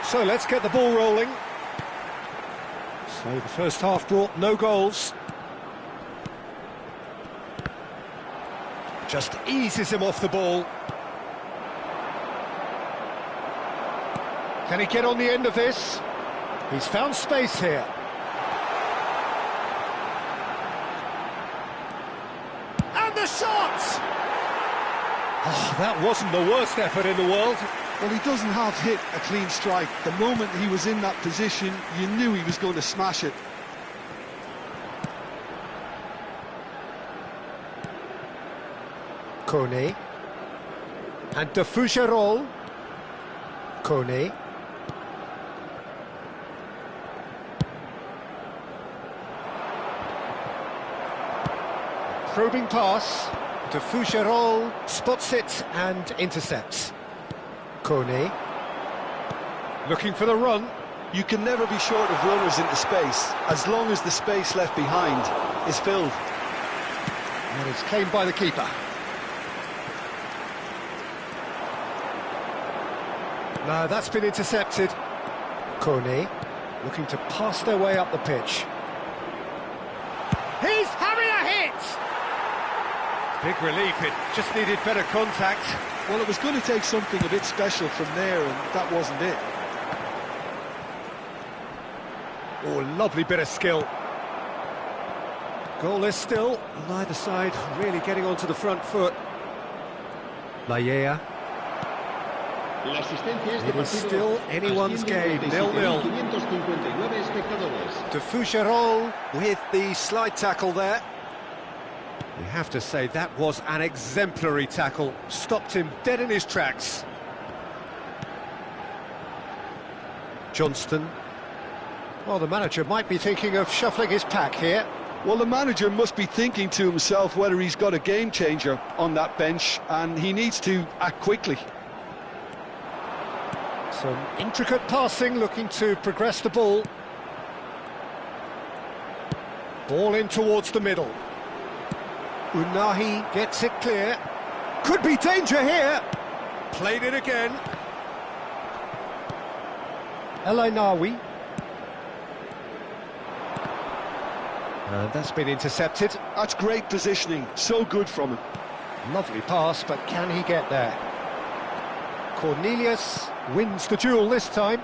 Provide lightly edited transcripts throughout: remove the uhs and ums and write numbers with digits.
So let's get the ball rolling. So the first half brought no goals. Just eases him off the ball. Can he get on the end of this? He's found space here. And the shot! Oh, that wasn't the worst effort in the world. Well, he doesn't have hit a clean strike. The moment he was in that position, you knew he was going to smash it. Kone. And de Fougerolles. Kone. Probing pass. De Fougerolles spots it and intercepts. Kone. Looking for the run. You can never be short of runners into space, as long as the space left behind is filled. And it's claimed by the keeper. No, that's been intercepted. Kone looking to pass their way up the pitch. He's having a hit! Big relief, it just needed better contact. Well, it was going to take something a bit special from there, and that wasn't it. Oh, lovely bit of skill. Goalless still, neither side really getting onto the front foot. Lallea. It is still anyone's game, 0-0. De Fougerolles with the slide tackle there. You have to say that was an exemplary tackle, stopped him dead in his tracks. Johnston. Well, the manager might be thinking of shuffling his pack here. Well, the manager must be thinking to himself whether he's got a game changer on that bench, and he needs to act quickly. Some intricate passing, looking to progress the ball. Ball in towards the middle. Unahi gets it clear. Could be danger here. Played it again. Elainawi. And that's been intercepted. That's great positioning, so good from him. Lovely pass, but can he get there? Cornelius wins the duel this time.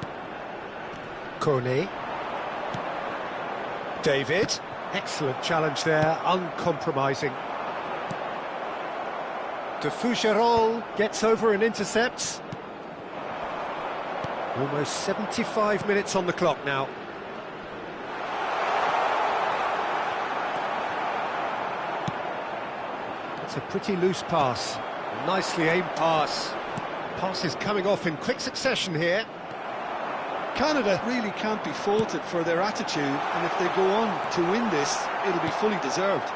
Kone. David. Excellent challenge there, uncompromising. De Fougerolles gets over and intercepts. Almost 75 minutes on the clock now. It's a pretty loose pass. Nicely aimed pass. Pass is coming off in quick succession here. Canada really can't be faulted for their attitude, and if they go on to win this, it'll be fully deserved.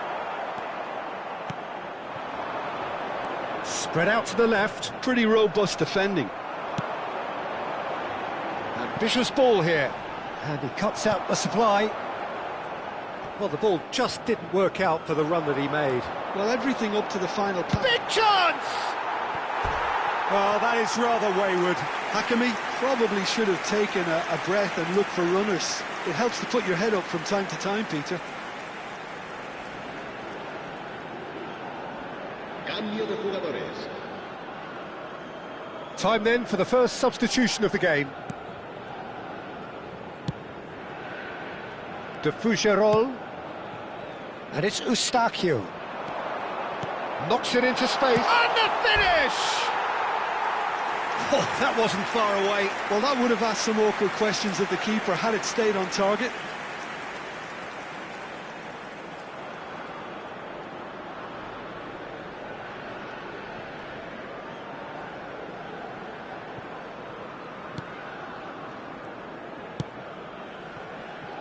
Spread out to the left. Pretty robust defending. Ambitious ball here. And he cuts out the supply. Well, the ball just didn't work out for the run that he made. Well, everything up to the final pass. Big chance! Oh, that is rather wayward. Hakimi probably should have taken a breath and looked for runners. It helps to put your head up from time to time, Peter. Cambio de jugadores. Time then for the first substitution of the game. De Fougerolles. And it's Eustáquio. Knocks it into space. And the finish! Oh, that wasn't far away. Well, that would have asked some awkward questions of the keeper had it stayed on target.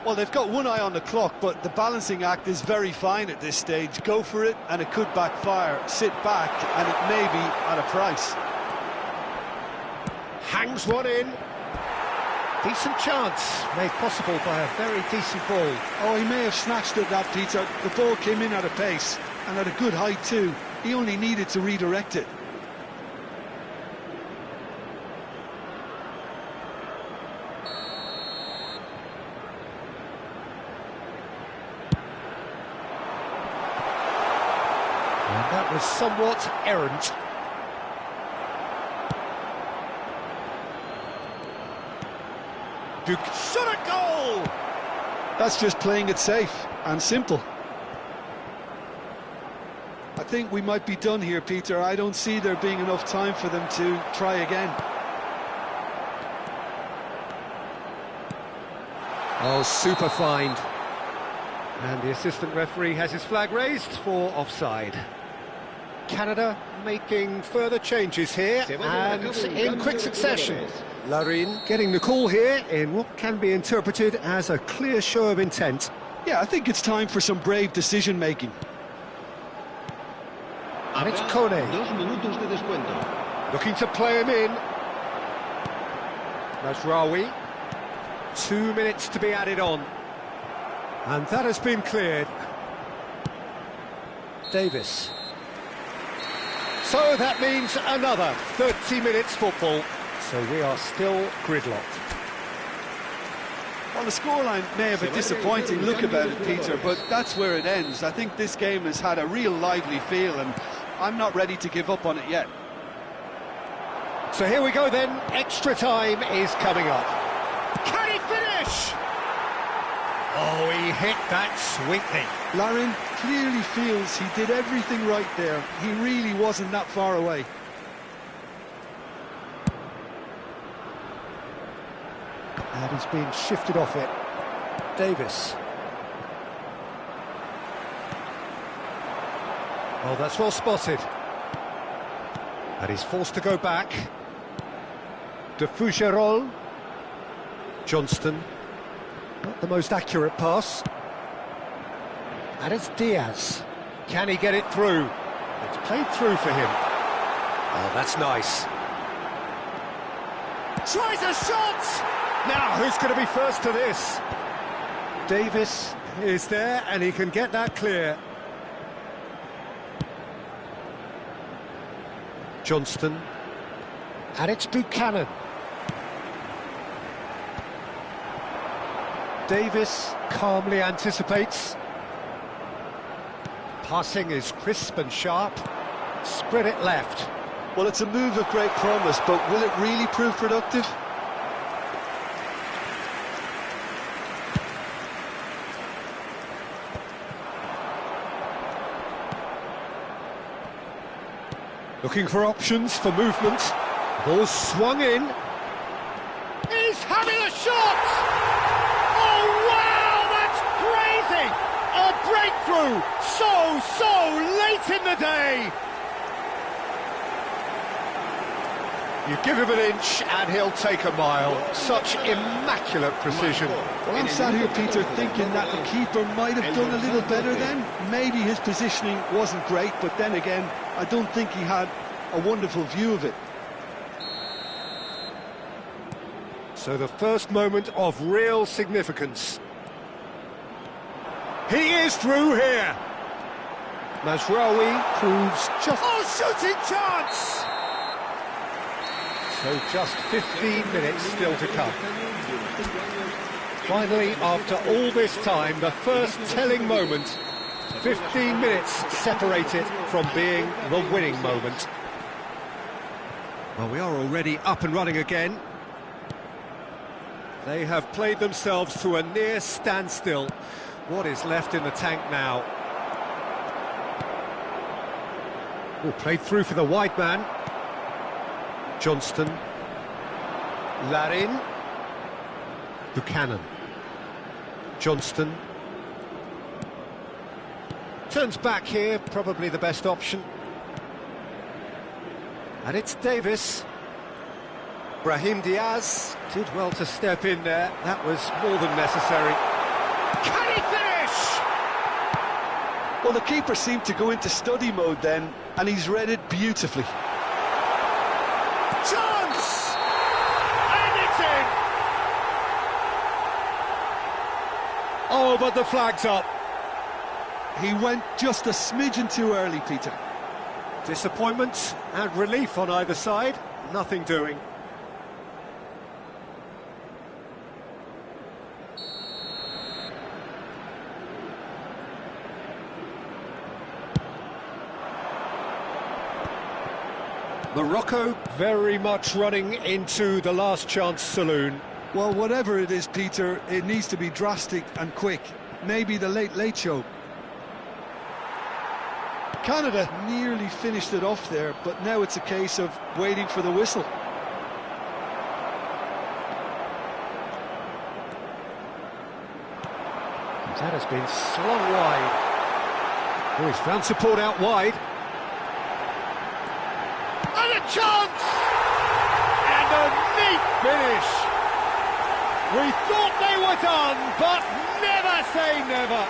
Well, they've got one eye on the clock, but the balancing act is very fine at this stage. Go for it, and it could backfire. Sit back, and it may be at a price. Hangs one in. Decent chance, made possible by a very decent ball. Oh, he may have snatched at that, Peter. The ball came in at a pace, and at a good height too. He only needed to redirect it. was somewhat errant. Duke shot a goal! That's just playing it safe and simple. I think we might be done here, Peter. I don't see there being enough time for them to try again. Oh, super find. And the assistant referee has his flag raised for offside. Canada making further changes here, and in quick succession. Larin getting the call here in what can be interpreted as a clear show of intent. Yeah, I think it's time for some brave decision-making. And it's Kone. 2 minutos de descuento. Looking to play him in. Mazraoui. 2 minutes to be added on. And that has been cleared. Davis. So that means another 30 minutes football. So we are still gridlocked. Well, the scoreline may have a disappointing look about it, Peter, but that's where it ends. I think this game has had a real lively feel, and I'm not ready to give up on it yet. So here we go then, extra time is coming up. Can he finish? Oh, he hit that sweetly. Larin clearly feels he did everything right there. He really wasn't that far away. And he's been shifted off it. Davis. Oh, that's well spotted. And he's forced to go back. De Fougerolles. Johnston. Not the most accurate pass. And it's Diaz. Can he get it through? It's played through for him. Oh, that's nice. Tries a shot! Now, who's going to be first to this? Davis is there, and he can get that clear. Johnston. And it's Buchanan. Davis calmly anticipates. Passing is crisp and sharp. Spread it left. Well, it's a move of great promise, but will it really prove productive? Looking for options for movement. Ball swung in. He's having a shot! Oh, wow, that's crazy! A breakthrough so late in the day! You give him an inch and he'll take a mile. Such immaculate precision. Well, I'm sat here, Peter, thinking that the keeper might have done a little better then. Maybe his positioning wasn't great, but then again, I don't think he had a wonderful view of it. So the first moment of real significance. He is through here. Mazraoui proves just... Oh, shooting chance! So just 15 minutes still to come. Finally, after all this time, the first telling moment. 15 minutes separate it from being the winning moment. Well, we are already up and running again. They have played themselves to a near standstill. What is left in the tank now? Oh, played through for the wide man. Johnston. Larin. Buchanan. Johnston. Turns back here, probably the best option. And it's Davis. Brahim Diaz did well to step in there. That was more than necessary. Can he finish? Well, the keeper seemed to go into study mode then, and he's read it beautifully. Chance! And it's in! Oh, but the flag's up. He went just a smidgen too early, Peter. Disappointment and relief on either side. Nothing doing. Morocco very much running into the last chance saloon. Well, whatever it is, Peter, it needs to be drastic and quick. Maybe the late show. Canada nearly finished it off there, but now it's a case of waiting for the whistle. That has been slung wide. Oh, he's found support out wide. And a chance! And a neat finish! We thought they were done, but never say never.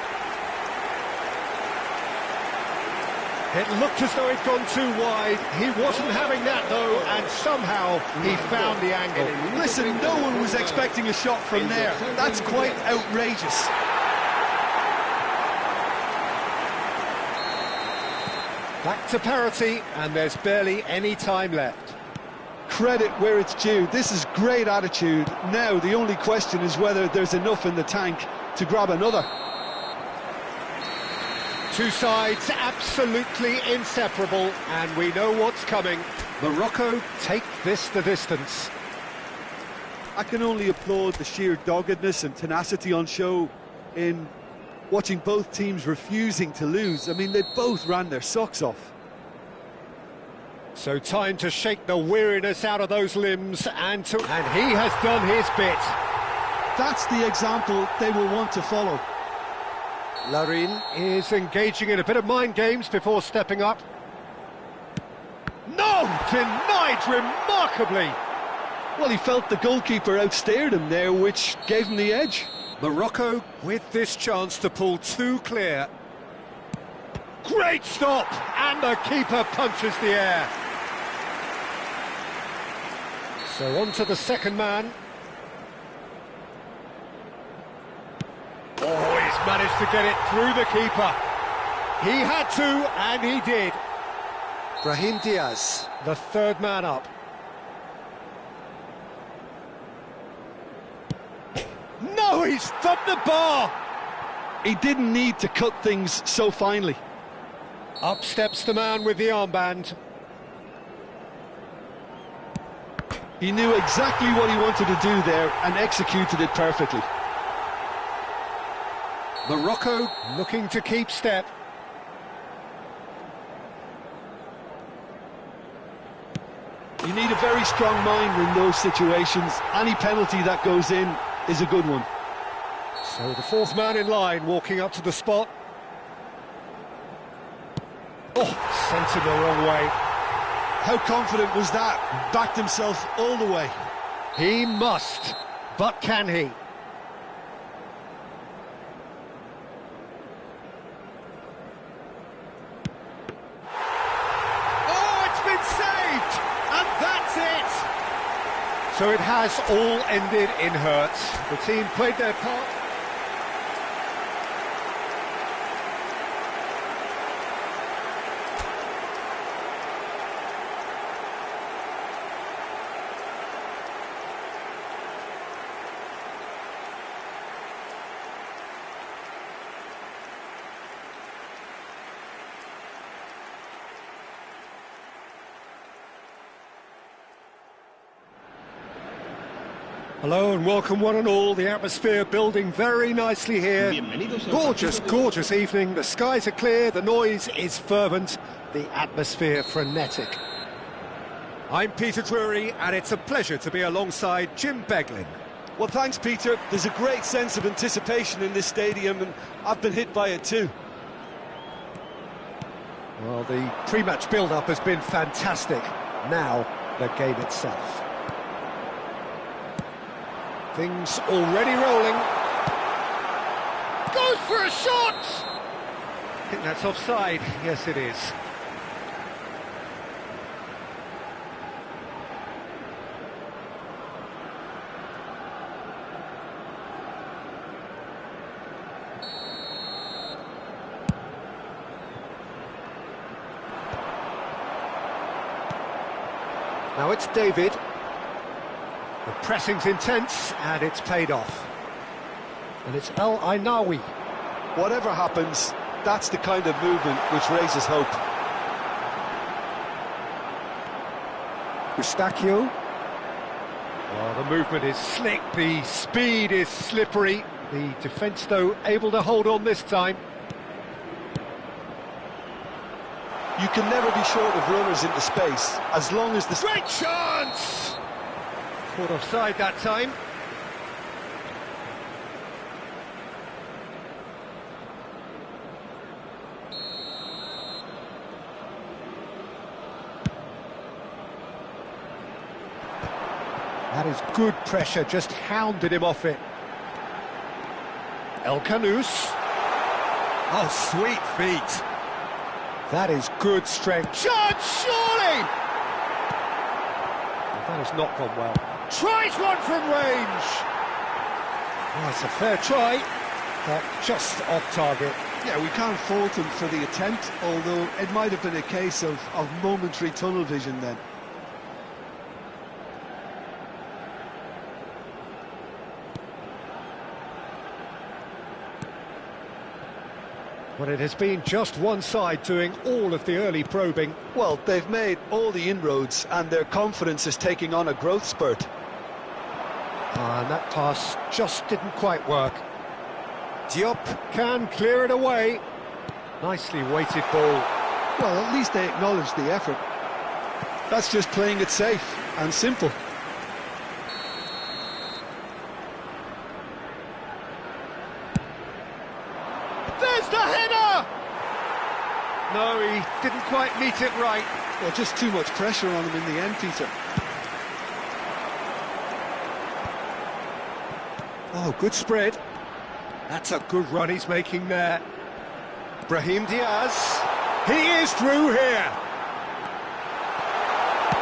It looked as though he'd gone too wide. He wasn't having that, though, and somehow he found the angle. Listen, no one was expecting a shot from there. That's quite outrageous. Back to parity, and there's barely any time left. Credit where it's due. This is great attitude. Now, the only question is whether there's enough in the tank to grab another. Two sides absolutely inseparable, and we know what's coming. Morocco take this the distance. I can only applaud the sheer doggedness and tenacity on show in watching both teams refusing to lose. I mean, they both ran their socks off. So time to shake the weariness out of those limbs, and he has done his bit. That's the example they will want to follow. Larin is engaging in a bit of mind games before stepping up. No! Denied remarkably! Well, he felt the goalkeeper outstared him there, which gave him the edge. Morocco with this chance to pull two clear. Great stop! And the keeper punches the air. So on to the second man. Oh, he's managed to get it through the keeper. He had to, and he did. Brahim Diaz, the third man up. No, he's thumped the bar! He didn't need to cut things so finely. Up steps the man with the armband. He knew exactly what he wanted to do there and executed it perfectly. Morocco looking to keep step. You need a very strong mind in those situations. Any penalty that goes in is a good one. So the fourth man in line walking up to the spot. Oh, sent him the wrong way. How confident was that? Backed himself all the way. He must, but can he? Oh, it's been saved! And that's it! So it has all ended in hurts. The team played their part. Hello and welcome one and all. The atmosphere building very nicely here. Gorgeous, gorgeous evening. The skies are clear, the noise is fervent, the atmosphere frenetic. I'm Peter Drury and it's a pleasure to be alongside Jim Beglin. Well, thanks, Peter. There's a great sense of anticipation in this stadium and I've been hit by it too. Well, the pre-match build-up has been fantastic. Now, the game itself. Things already rolling. Goes for a shot! I think that's offside. Yes, it is. Now it's David. The pressing's intense, and it's paid off. And it's El Ainawi. Whatever happens, that's the kind of movement which raises hope. Eustachio. Oh, the movement is slick, the speed is slippery. The defence, though, able to hold on this time. You can never be short of runners into space, as long as the... Great chance! Caught offside that time. That is good pressure, just hounded him off it. El Canous. Oh, sweet feet. That is good strength. Chance, surely! Well, that has not gone well. Tries one from range! Oh, it's a fair try, but just off target. Yeah, we can't fault him for the attempt, although it might have been a case of momentary tunnel vision then. But it has been just one side doing all of the early probing. Well, they've made all the inroads and their confidence is taking on a growth spurt. And that pass just didn't quite work. Diop can clear it away. Nicely weighted ball. Well, at least they acknowledge the effort. That's just playing it safe and simple. There's the header! No, he didn't quite meet it right. Well, just too much pressure on him in the end, Peter. Oh, good spread. That's a good run he's making there. Brahim Diaz. He is through here.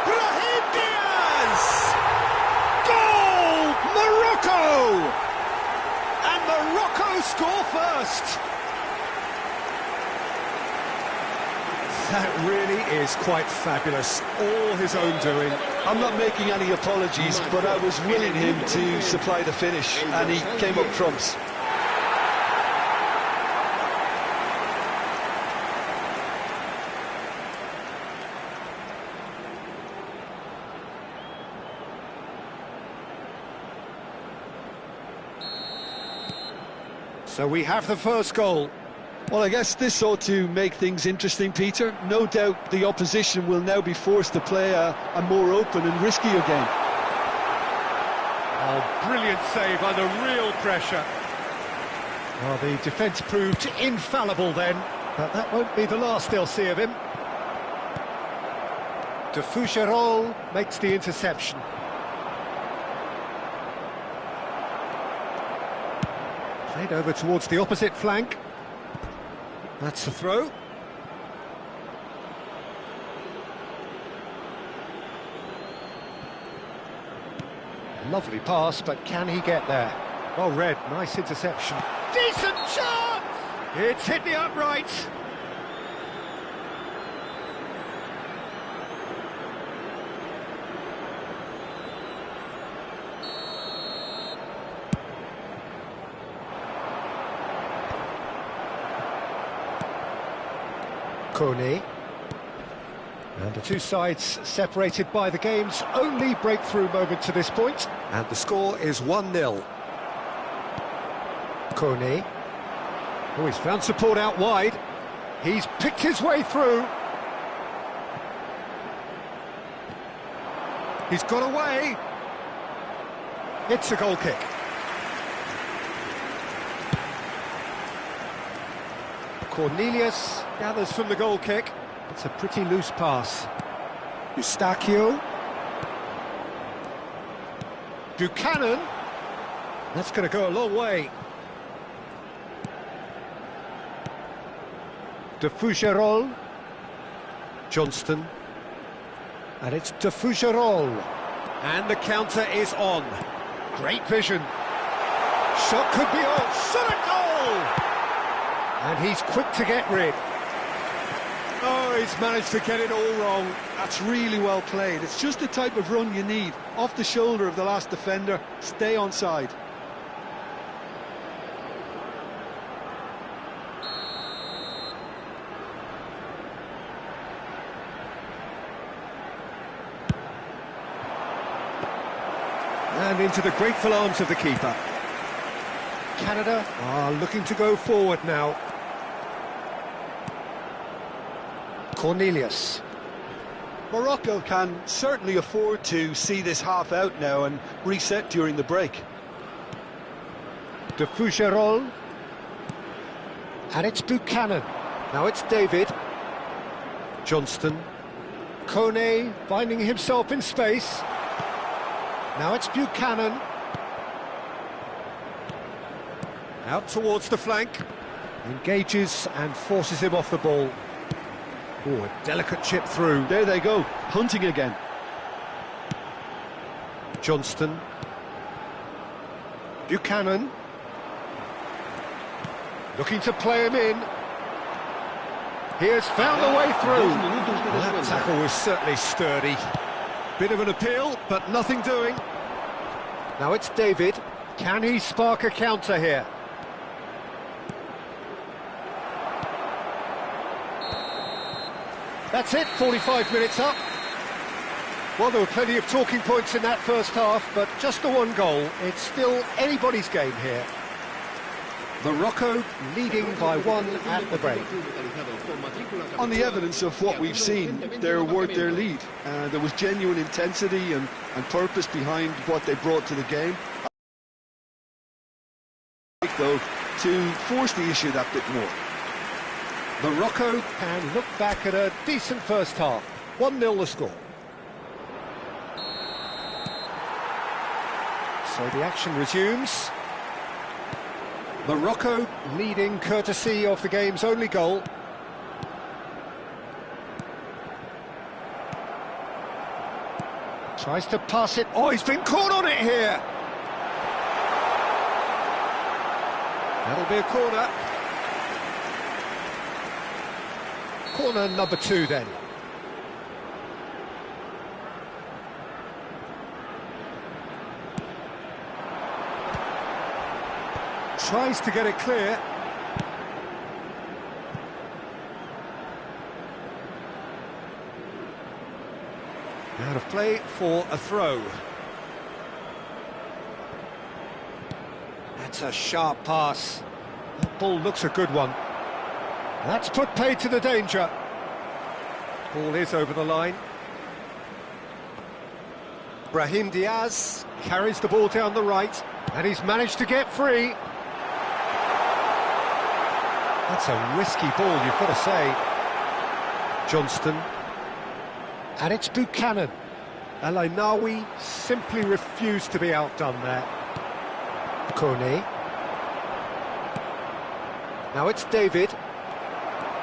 Brahim Diaz! Goal! Morocco! And Morocco score first. That really is quite fabulous. All his own doing. I'm not making any apologies, but I was willing him to supply the finish, and he came up trumps. So we have the first goal. Well, I guess this ought to make things interesting, Peter. No doubt the opposition will now be forced to play a more open and riskier game. Oh, brilliant save under real pressure. Well, the defence proved infallible then, but that won't be the last they'll see of him. De Foucherolles makes the interception. Played over towards the opposite flank. That's the throw. Lovely pass, but can he get there? Well read, nice interception. Decent chance! It's hit the uprights. Kone. And the two sides separated by the game's only breakthrough moment to this point. And the score is 1-0. Kone. Oh, he's found support out wide. He's picked his way through. He's got away. It's a goal kick. Cornelius gathers from the goal kick. It's a pretty loose pass. Eustachio. Buchanan. That's going to go a long way. De Foucherolles. Johnston. And it's De Foucherolles. And the counter is on. Great vision. Shot could be on. Shot a goal! And he's quick to get rid. Oh, he's managed to get it all wrong. That's really well played. It's just the type of run you need. Off the shoulder of the last defender, stay onside. And into the grateful arms of the keeper. Canada are looking to go forward now. Cornelius. Morocco can certainly afford to see this half out now and reset during the break. De Fougerolles. And it's Buchanan. Now it's David. Johnston. Kone finding himself in space. Now it's Buchanan. Out towards the flank. Engages and forces him off the ball. Oh, a delicate chip through. There they go, hunting again. Johnston. Buchanan. Looking to play him in. He has found a way through. That tackle was certainly sturdy. Bit of an appeal, but nothing doing. Now it's David. Can he spark a counter here? That's it, 45 minutes up. Well, there were plenty of talking points in that first half, but just the one goal. It's still anybody's game here. Morocco leading by 1 at the break. On the evidence of what we've seen, they're worth their lead. There was genuine intensity and purpose behind what they brought to the game. Though, to force the issue that bit more. Morocco can look back at a decent first half. 1-0 the score. So the action resumes. Morocco leading courtesy of the game's only goal. Tries to pass it. Oh, he's been caught on it here. That'll be a corner. Corner number 2 then. Tries to get it clear. Out of play for a throw. That's a sharp pass. That ball looks a good one. That's put paid to the danger. Ball is over the line. Brahim Diaz carries the ball down the right, and he's managed to get free. That's a risky ball, you've got to say. Johnston. And it's Buchanan. El Ainaoui simply refused to be outdone there. Kone. Now it's David.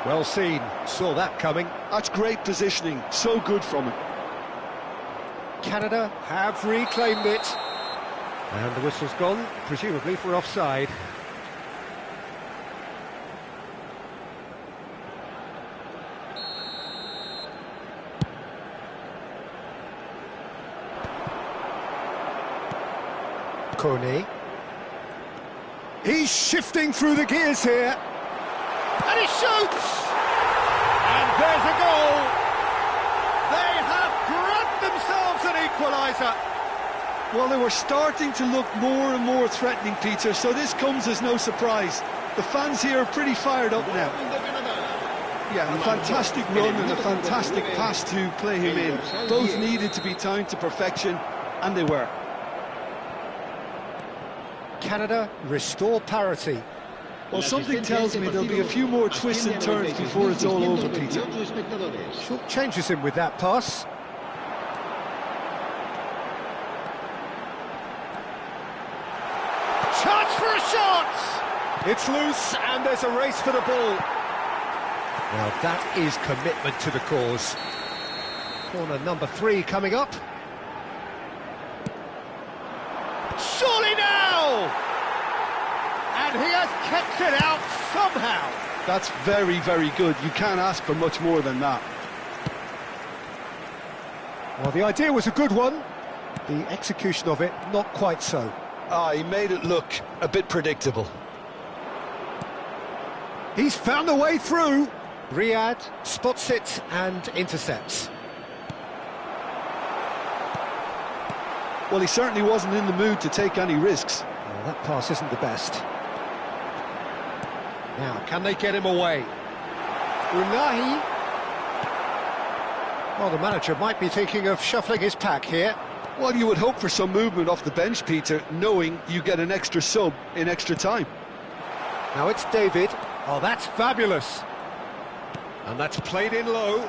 Well seen, saw that coming. That's great positioning, so good from him. Canada have reclaimed it. And the whistle's gone, presumably for offside. Kone. He's shifting through the gears here. And he shoots! And there's a goal! They have grabbed themselves an equaliser. Well, they were starting to look more and more threatening, Peter, so this comes as no surprise. The fans here are pretty fired up now. Yeah, a fantastic run and a fantastic pass to play him in. Both needed to be timed to perfection, and they were. Canada restore parity. Well, something tells me there'll be a few more twists and turns before it's all over, Peter. Short changes him with that pass. Chance for a shot! It's loose and there's a race for the ball. Now that is commitment to the cause. Corner number 3 coming up. Surely now! And he has kept it out somehow. That's very, very good. You can't ask for much more than that. Well, the idea was a good one. The execution of it, not quite so. He made it look a bit predictable. He's found a way through. Riyad spots it and intercepts. Well, he certainly wasn't in the mood to take any risks. Well, that pass isn't the best. Now, can they get him away? Unahi. Well, the manager might be thinking of shuffling his pack here. Well, you would hope for some movement off the bench, Peter, knowing you get an extra sub in extra time. Now it's David. Oh, that's fabulous. And that's played in low.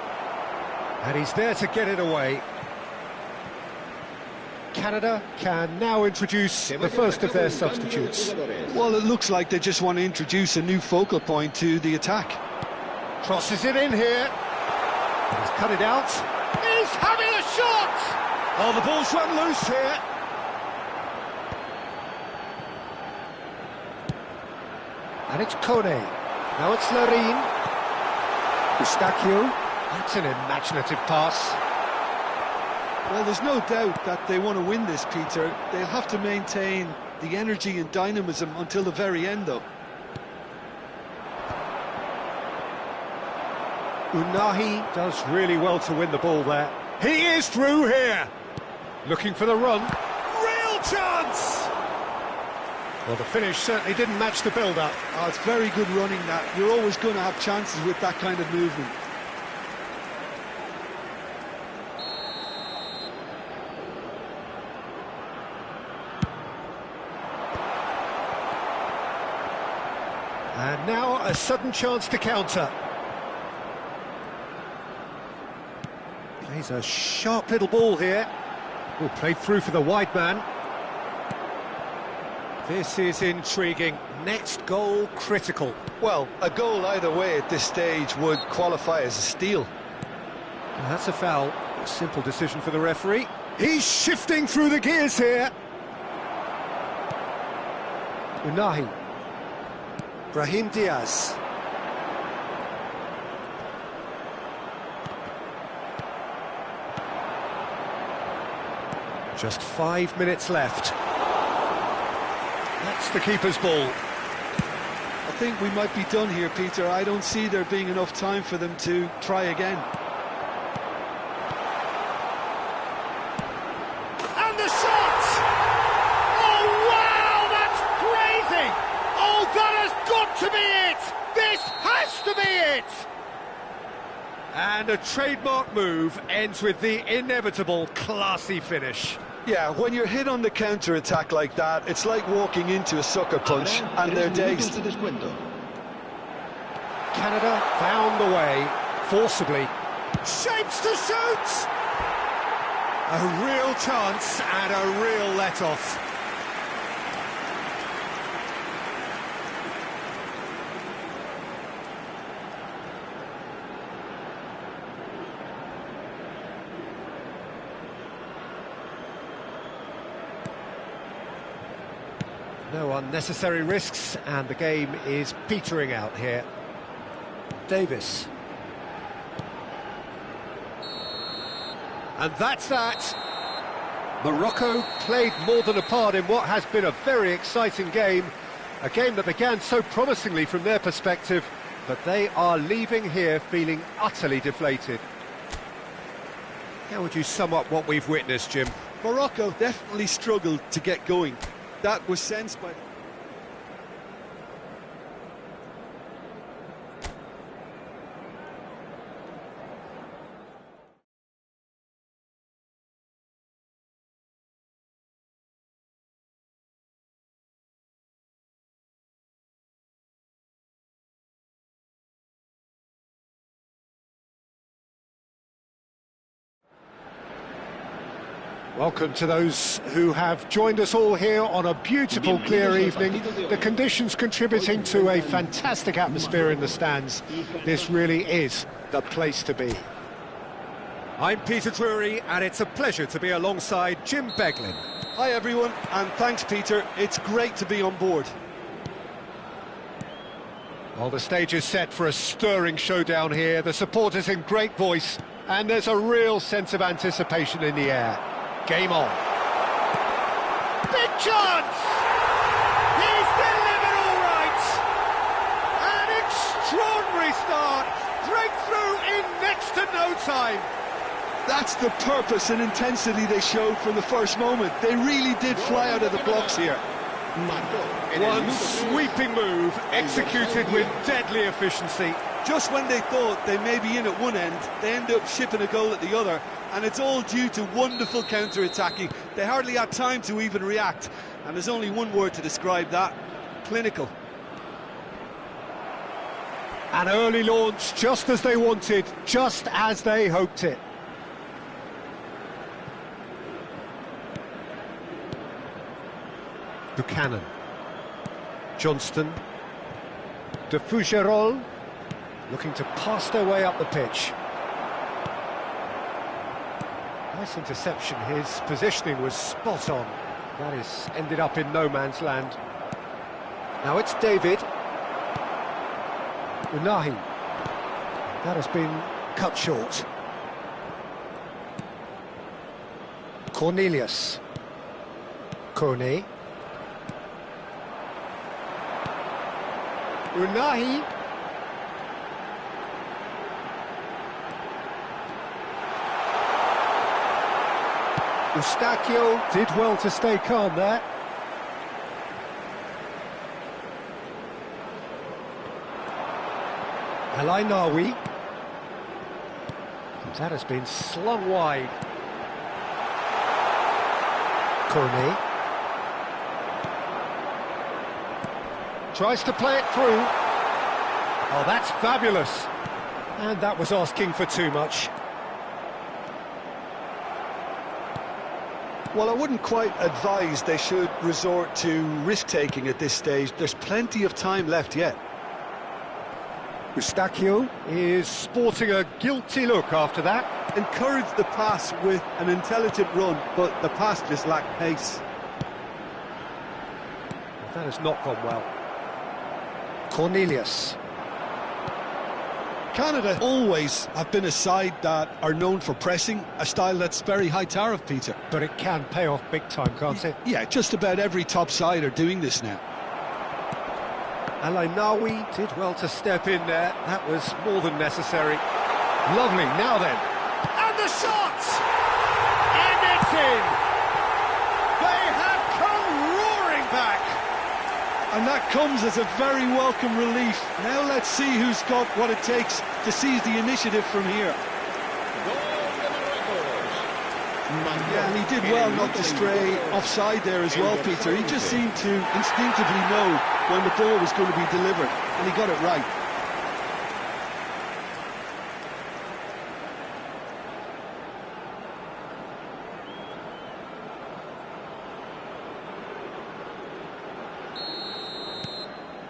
And he's there to get it away. Canada can now introduce the first of their substitutes. Well, it looks like they just want to introduce a new focal point to the attack. Crosses it in here. He's cut it out. He's having a shot! Oh, the ball's run loose here. And it's Kone. Now it's Larin. Eustachio. That's an imaginative pass. Well, there's no doubt that they want to win this, Peter. They'll have to maintain the energy and dynamism until the very end, though. Unahi does really well to win the ball there. He is through here. Looking for the run. Real chance! Well, the finish certainly didn't match the build-up. Oh, it's very good running, that. You're always going to have chances with that kind of movement. And now a sudden chance to counter. Plays a sharp little ball here. Oh, played through for the wide man. This is intriguing. Next goal critical. Well, a goal either way at this stage would qualify as a steal. And that's a foul. A simple decision for the referee. He's shifting through the gears here. Unahi. Brahim Diaz. Just 5 minutes left. That's the keeper's ball. I think we might be done here, Peter. I don't see there being enough time for them to try again. And the shot! Oh, wow, that's crazy! Oh, that has got to be it! This has to be it! And a trademark move ends with the inevitable classy finish. Yeah, when you're hit on the counter-attack like that, it's like walking into a sucker punch, and they're dazed. Canada found the way, forcibly. Shapes to shoot! A real chance and a real let-off. No unnecessary risks, and the game is petering out here. Davis. And that's that. Morocco played more than a part in what has been a very exciting game. A game that began so promisingly from their perspective, but they are leaving here feeling utterly deflated. How would you sum up what we've witnessed, Jim? Morocco definitely struggled to get going. That was sensed by... Welcome to those who have joined us all here on a beautiful, clear evening. The conditions contributing to a fantastic atmosphere in the stands. This really is the place to be. I'm Peter Drury, and it's a pleasure to be alongside Jim Beglin. Hi everyone, and thanks Peter, it's great to be on board. Well, the stage is set for a stirring showdown here, the supporters in great voice, and there's a real sense of anticipation in the air. Game on. Big chance! He's delivered all right! An extraordinary start! Breakthrough in next to no time! That's the purpose and intensity they showed from the first moment. They really did fly out of the blocks here. One sweeping move, executed with deadly efficiency. Just when they thought they may be in at one end, they end up shipping a goal at the other, and it's all due to wonderful counter-attacking. They hardly had time to even react, and there's only one word to describe that: clinical. An early launch, just as they wanted, just as they hoped it. Buchanan, Johnston, de Fougerolles, looking to pass their way up the pitch. Nice interception, his positioning was spot on. That is ended up in no man's land. Now it's David. Unahi. That has been cut short. Cornelius. Kone. Unahi. Eustachio did well to stay calm there. Alainawi. That has been slung wide. Kone. Tries to play it through. Oh, that's fabulous. And that was asking for too much. Well, I wouldn't quite advise they should resort to risk-taking at this stage. There's plenty of time left yet. Eustachio is sporting a guilty look after that. Encouraged the pass with an intelligent run, but the pass just lacked pace. That has not gone well. Cornelius. Canada always have been a side that are known for pressing, a style that's very high tariff, Peter. But it can pay off big time, can't it? Yeah, just about every top side are doing this now. Alainawi did well to step in there. That was more than necessary. Lovely, now then. And the shot! And it's in! They have come roaring back! And that comes as a very welcome relief. Now let's see who's got what it takes to seize the initiative from here. Yeah, and he did well not to stray offside there as well, Peter. He just seemed to instinctively know when the ball was going to be delivered, and he got it right.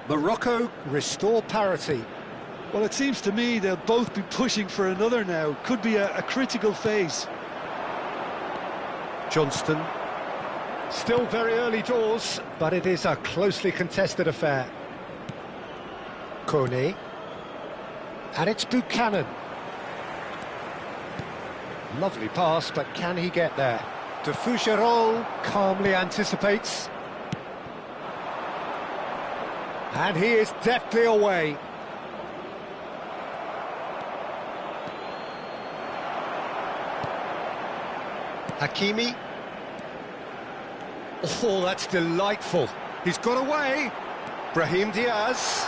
Morocco restore parity. Well, it seems to me they'll both be pushing for another now. Could be a critical phase. Johnston. Still very early doors, but it is a closely contested affair. Kone. And it's Buchanan. Lovely pass, but can he get there? De Fougerolles calmly anticipates. And he is deftly away. Hakimi. Oh, that's delightful. He's got away. Brahim Diaz.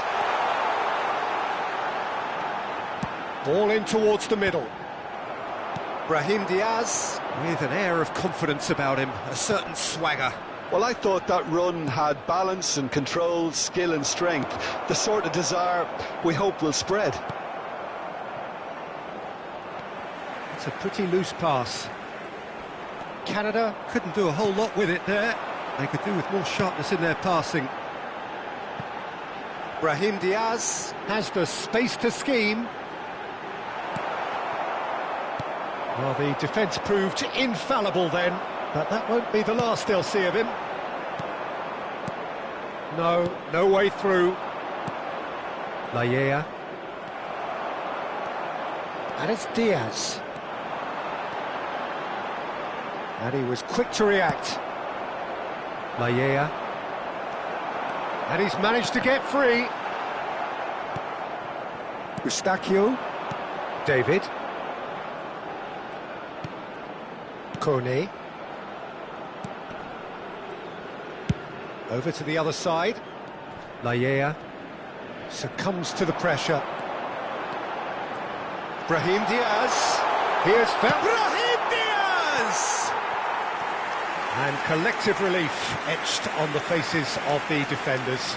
Ball in towards the middle. Brahim Diaz with an air of confidence about him, a certain swagger. Well, I thought that run had balance and control, skill and strength, the sort of desire we hope will spread. It's a pretty loose pass. Canada couldn't do a whole lot with it there. They could do with more sharpness in their passing. Brahim Diaz has the space to scheme. Well, the defence proved infallible then, but that won't be the last they'll see of him. No way through. Lallea. And it's Diaz. And he was quick to react. Lallea. And he's managed to get free. Eustachio. David. Kone. Over to the other side. Lallea succumbs to the pressure. Brahim Diaz. Here's Brahim Diaz! And collective relief etched on the faces of the defenders.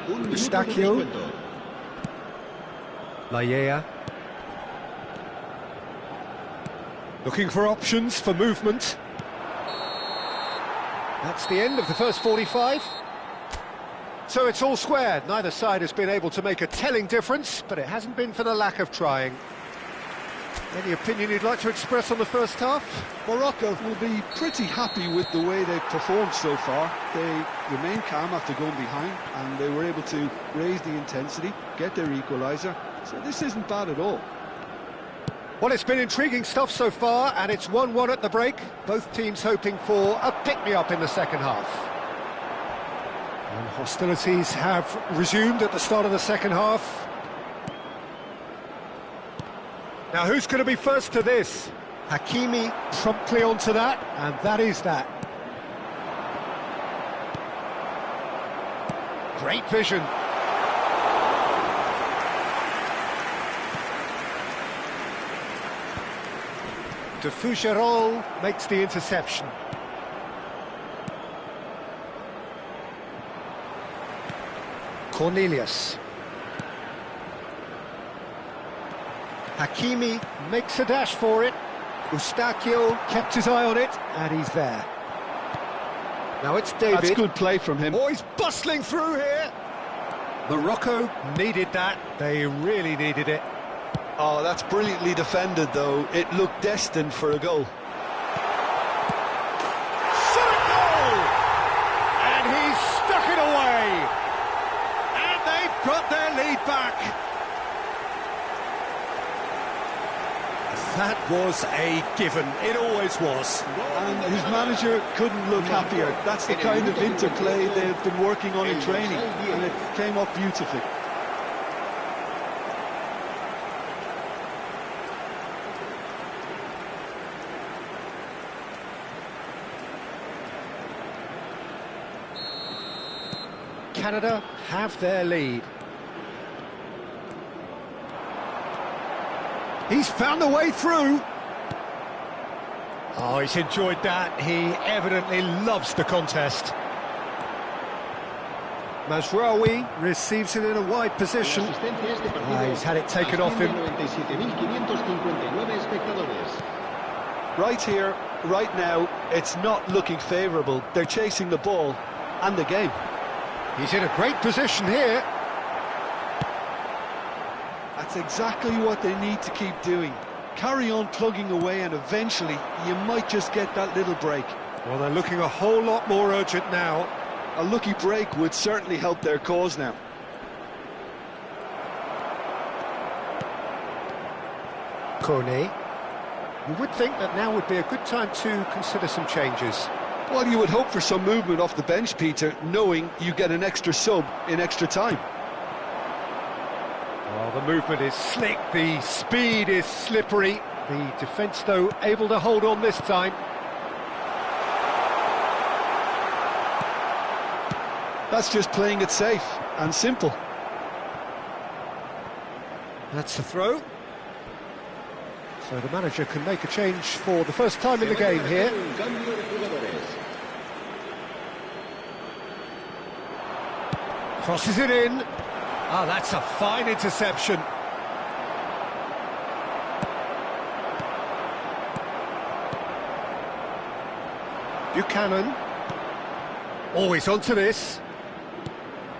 Eustachio. Lallea. Looking for options for movement. That's the end of the first 45. So it's all square. Neither side has been able to make a telling difference, but it hasn't been for the lack of trying. Any opinion you'd like to express on the first half? Morocco will be pretty happy with the way they've performed so far. They remained calm after going behind, and they were able to raise the intensity, get their equaliser. So this isn't bad at all. Well, it's been intriguing stuff so far, and it's 1-1 at the break. Both teams hoping for a pick-me-up in the second half. And hostilities have resumed at the start of the second half. Now, who's going to be first to this? Hakimi promptly onto that, and that is that. Great vision. Fougerolles makes the interception. Cornelius. Hakimi makes a dash for it. Eustachio kept his eye on it, and he's there. Now it's David. That's good play from him. Oh, he's bustling through here. Morocco needed that. They really needed it. Oh, that's brilliantly defended, though. It looked destined for a goal. Shot a goal! And he's stuck it away. And they've got their lead back. That was a given. It always was. And his manager couldn't look happier. That's the kind of interplay they've been working on in training, and it came up beautifully. Canada have their lead. He's found a way through. Oh, he's enjoyed that. He evidently loves the contest. Mazraoui receives it in a wide position. He's had it taken off him. Right here, right now, it's not looking favourable. They're chasing the ball and the game. He's in a great position here. That's exactly what they need to keep doing. Carry on plugging away, and eventually you might just get that little break. Well, they're looking a whole lot more urgent now. A lucky break would certainly help their cause now. Kone. You would think that now would be a good time to consider some changes. Well, you would hope for some movement off the bench, Peter, knowing you get an extra sub in extra time. Well, the movement is slick, the speed is slippery. The defence, though, able to hold on this time. That's just playing it safe and simple. That's the throw. So the manager can make a change for the first time in the game here. Crosses it in. Ah, that's a fine interception. Buchanan. Always onto this.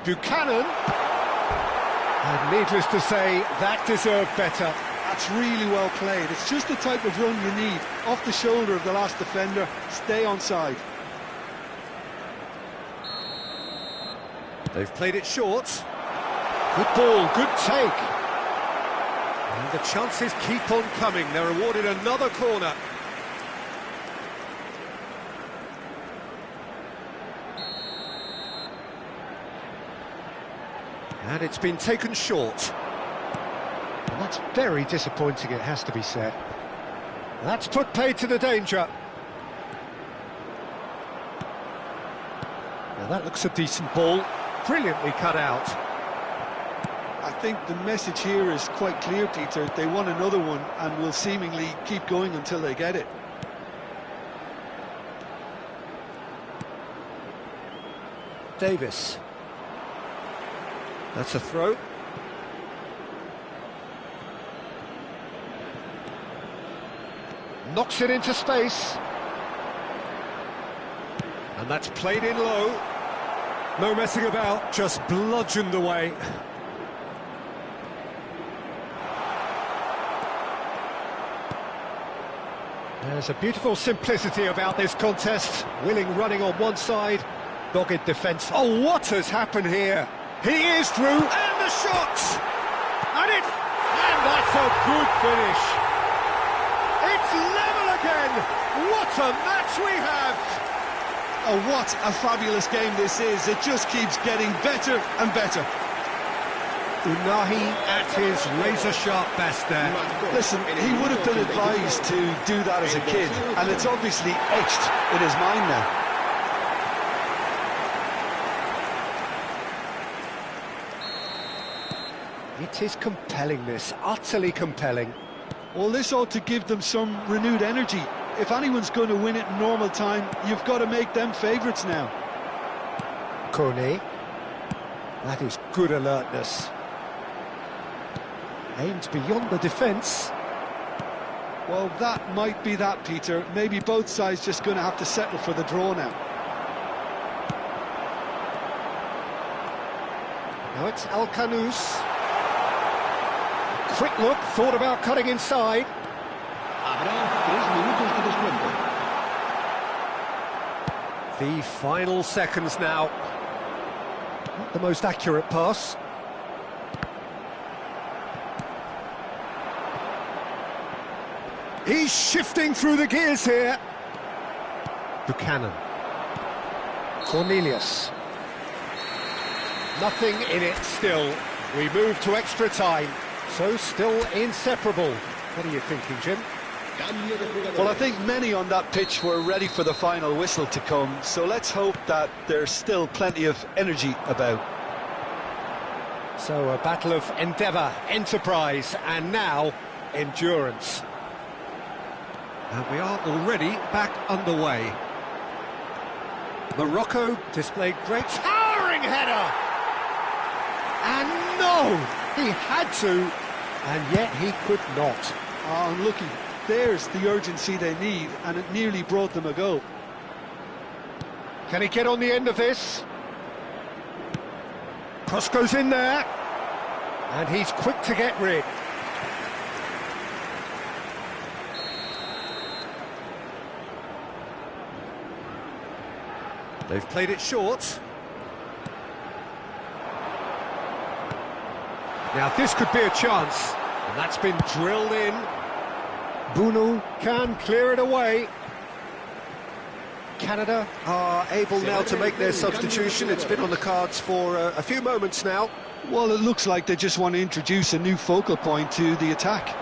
Buchanan. And needless to say, that deserved better. That's really well played. It's just the type of run you need. Off the shoulder of the last defender, stay onside. They've played it short. Good ball, good take. And the chances keep on coming. They're awarded another corner. And it's been taken short. And that's very disappointing, it has to be said. That's put paid to the danger. Now that looks a decent ball, brilliantly cut out. I think the message here is quite clear, Peter. They want another one and will seemingly keep going until they get it. Davis. That's a throw. Knocks it into space. And that's played in low. No messing about, just bludgeoned away. There's a beautiful simplicity about this contest. Willing running on one side, dogged defence. Oh, what has happened here? He is through, and the shot! And that's a good finish. It's level again. What a match we have! Oh, what a fabulous game this is. It just keeps getting better and better. Unahi at his razor-sharp best there. Listen, he would have been advised to do that as a kid, and it's obviously etched in his mind now. It is compelling, this, utterly compelling. Well, this ought to give them some renewed energy. If anyone's going to win it in normal time, you've got to make them favourites now. Kone. That is good alertness. Aimed beyond the defence. Well, that might be that, Peter. Maybe both sides just going to have to settle for the draw now. Now it's Al-Kanous. Quick look, thought about cutting inside. The final seconds now. Not the most accurate pass. He's shifting through the gears here. Buchanan. Cornelius. Nothing in it still. We move to extra time. So still inseparable. What are you thinking, Jim? Well, I think many on that pitch were ready for the final whistle to come, so let's hope that there's still plenty of energy about. So a battle of endeavour, enterprise, and now endurance. And we are already back underway. Morocco displayed great towering header! And no! He had to, and yet he could not. Oh, unlucky. There's the urgency they need, and it nearly brought them a goal. Can he get on the end of this? Cross goes in there, and he's quick to get rid. They've played it short. Now this could be a chance, and that's been drilled in. Bunu can clear it away. Canada are able now to make their substitution. It's been on the cards for a few moments now. Well, it looks like they just want to introduce a new focal point to the attack.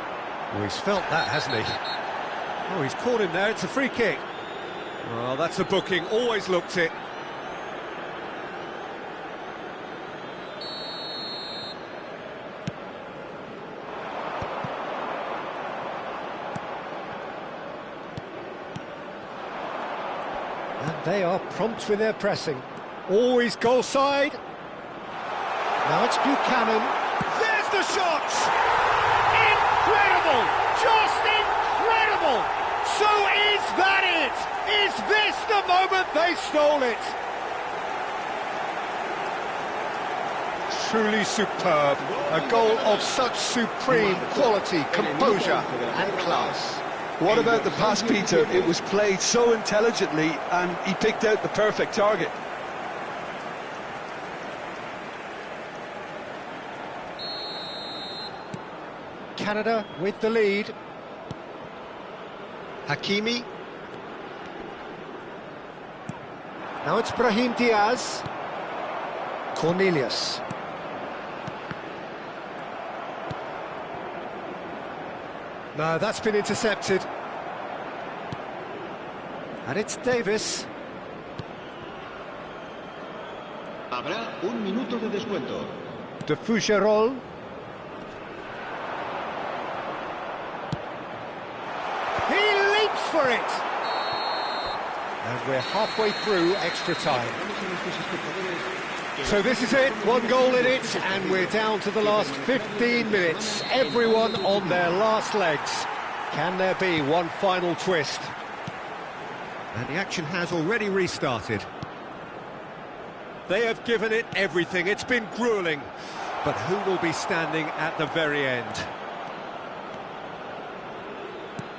Well, he's felt that, hasn't he? Oh, he's caught him there. It's a free kick. Well, that's a booking. Always looked it. And they are prompt with their pressing. Always goal side. Now it's Buchanan. There's the shot! Incredible! Just incredible! So is that it? Is this the moment they stole it? Truly superb. A goal of such supreme quality, composure and class. What about the pass, Peter? It was played so intelligently, and he picked out the perfect target. Canada with the lead. Hakimi. Now it's Brahim Diaz. Cornelius. No, that's been intercepted. And it's Davis. Habrá un minuto de descuento. De Fougerolles. He leaps for it! And we're halfway through extra time. So this is it, one goal in it, and we're down to the last 15 minutes. Everyone on their last legs. Can there be one final twist? And the action has already restarted. They have given it everything, it's been gruelling. But who will be standing at the very end?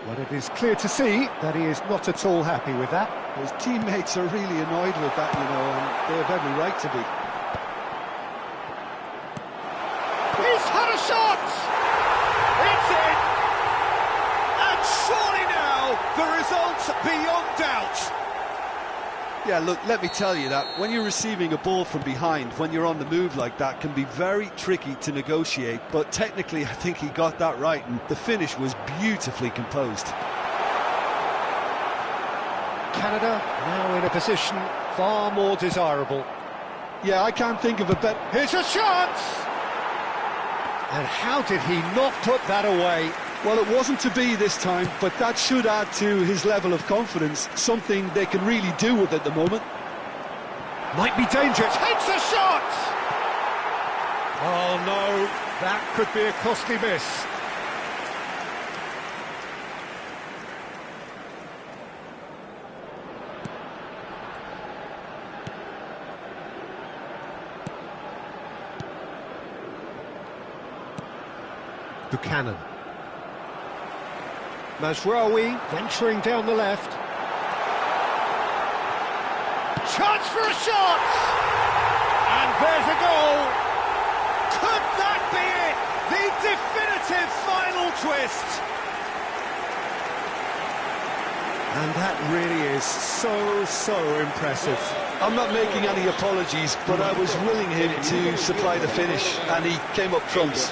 Well, it is clear to see that he is not at all happy with that. His teammates are really annoyed with that, you know, and they have every right to be. He's had a shot! It's in! And surely now, the result's beyond doubt. Yeah, look, let me tell you that when you're receiving a ball from behind, when you're on the move like that, can be very tricky to negotiate. But technically, I think he got that right, and the finish was beautifully composed. Canada now in a position far more desirable. Yeah, I can't think of a better... Here's a chance! And how did he not put that away? Well, it wasn't to be this time, but that should add to his level of confidence, something they can really do with at the moment. Might be dangerous. Takes a shot! Oh, no, that could be a costly miss. Buchanan. Mazraoui venturing down the left. Chance for a shot! And there's a goal! Could that be it? The definitive final twist! And that really is so impressive. I'm not making any apologies, but I was willing him to supply the finish, and he came up trumps.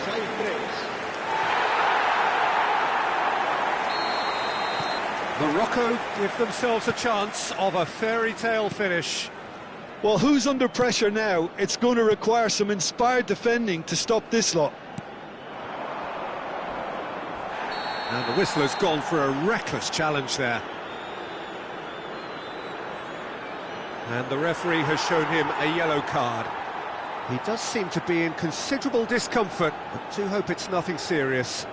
Morocco give themselves a chance of a fairy tale finish. Well, who's under pressure now? It's going to require some inspired defending to stop this lot. And the whistler's gone for a reckless challenge there. And the referee has shown him a yellow card. He does seem to be in considerable discomfort, but do hope it's nothing serious.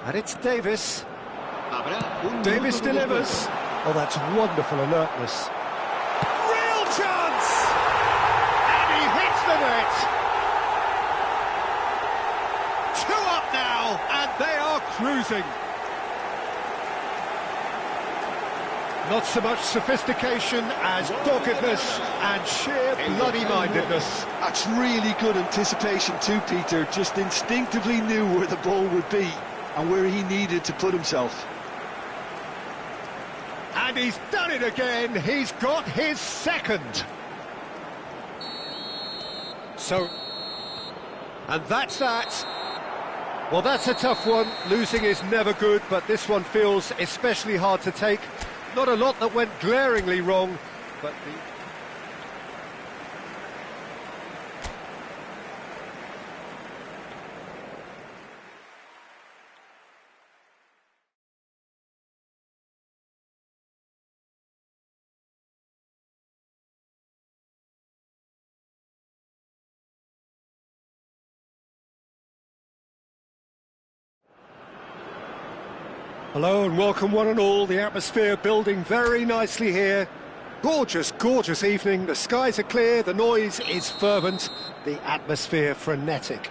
And it's Davis. Davis delivers. Oh, that's wonderful alertness. Real chance! And he hits the net! 2 up now, and they are cruising. Not so much sophistication as doggedness and sheer bloody-mindedness. That's really good anticipation too, Peter. Just instinctively knew where the ball would be and where he needed to put himself. And he's done it again. He's got his second. So, and that's that. Well, that's a tough one. Losing is never good, but this one feels especially hard to take. Not a lot that went glaringly wrong, but Hello and welcome one and all. The atmosphere building very nicely here. Gorgeous, gorgeous evening. The skies are clear, the noise is fervent, the atmosphere frenetic.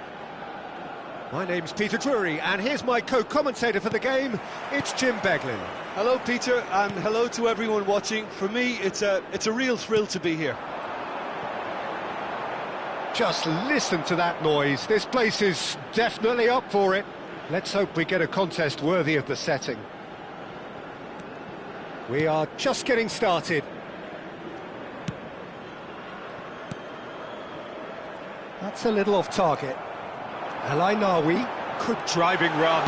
My name's Peter Drury, and here's my co-commentator for the game. It's Jim Beglin. Hello, Peter, and hello to everyone watching. For me, it's a real thrill to be here. Just listen to that noise. This place is definitely up for it. Let's hope we get a contest worthy of the setting. We are just getting started. That's a little off target. El Ainawi, good driving run.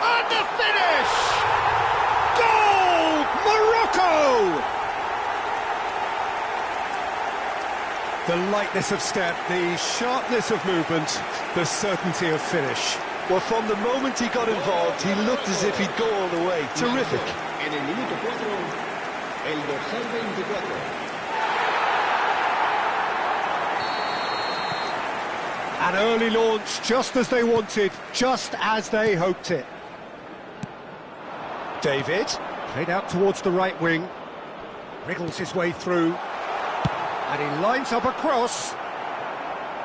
And the finish! Goal! Morocco! The lightness of step, the sharpness of movement, the certainty of finish. Well, from the moment he got involved, he looked as if he'd go all the way. Terrific. En el minuto 4, el dorsal 24. An early launch, just as they wanted, just as they hoped it. David, played out towards the right wing, wriggles his way through, and he lines up a cross.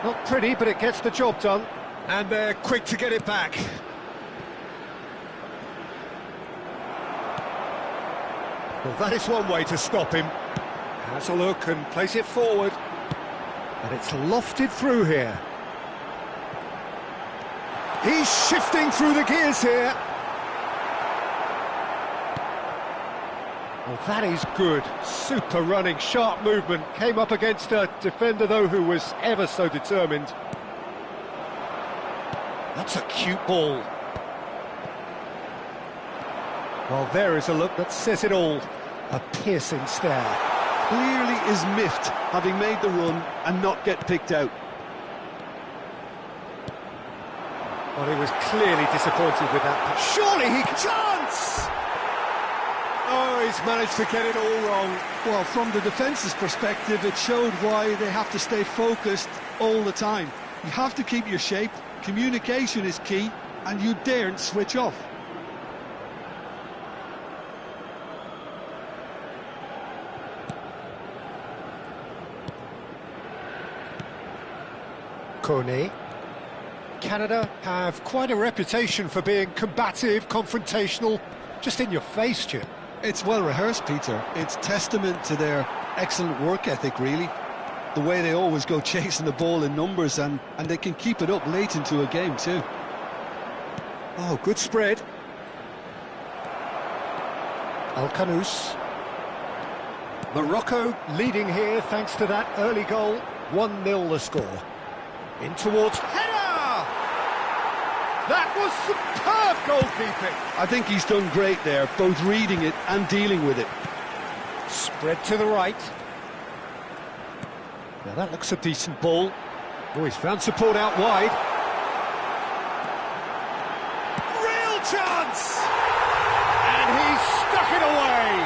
Not pretty, but it gets the job done, and they're quick to get it back. Well, that is one way to stop him. Has a look and plays it forward, and it's lofted through here. He's shifting through the gears here. Well, that is good. Super running, sharp movement. Came up against a defender, though, who was ever so determined. That's a cute ball. Well, there is a look that says it all. A piercing stare. Clearly is miffed, having made the run and not get picked out. Well, he was clearly disappointed with that. Surely he can... Chance! Oh, he's managed to get it all wrong. Well, from the defence's perspective, it showed why they have to stay focused all the time. You have to keep your shape, communication is key, and you daren't switch off. Kone. Canada have quite a reputation for being combative, confrontational, just in your face, Jim. It's well rehearsed, Peter. It's testament to their excellent work ethic, really. The way they always go chasing the ball in numbers, and they can keep it up late into a game too. Oh, good spread. Al-Kanous. Morocco leading here thanks to that early goal. 1-0 the score. In towards... Header! That was superb goalkeeping. I think he's done great there, both reading it and dealing with it. Spread to the right. Now that looks a decent ball. Oh, he's found support out wide. Real chance! And he's stuck it away.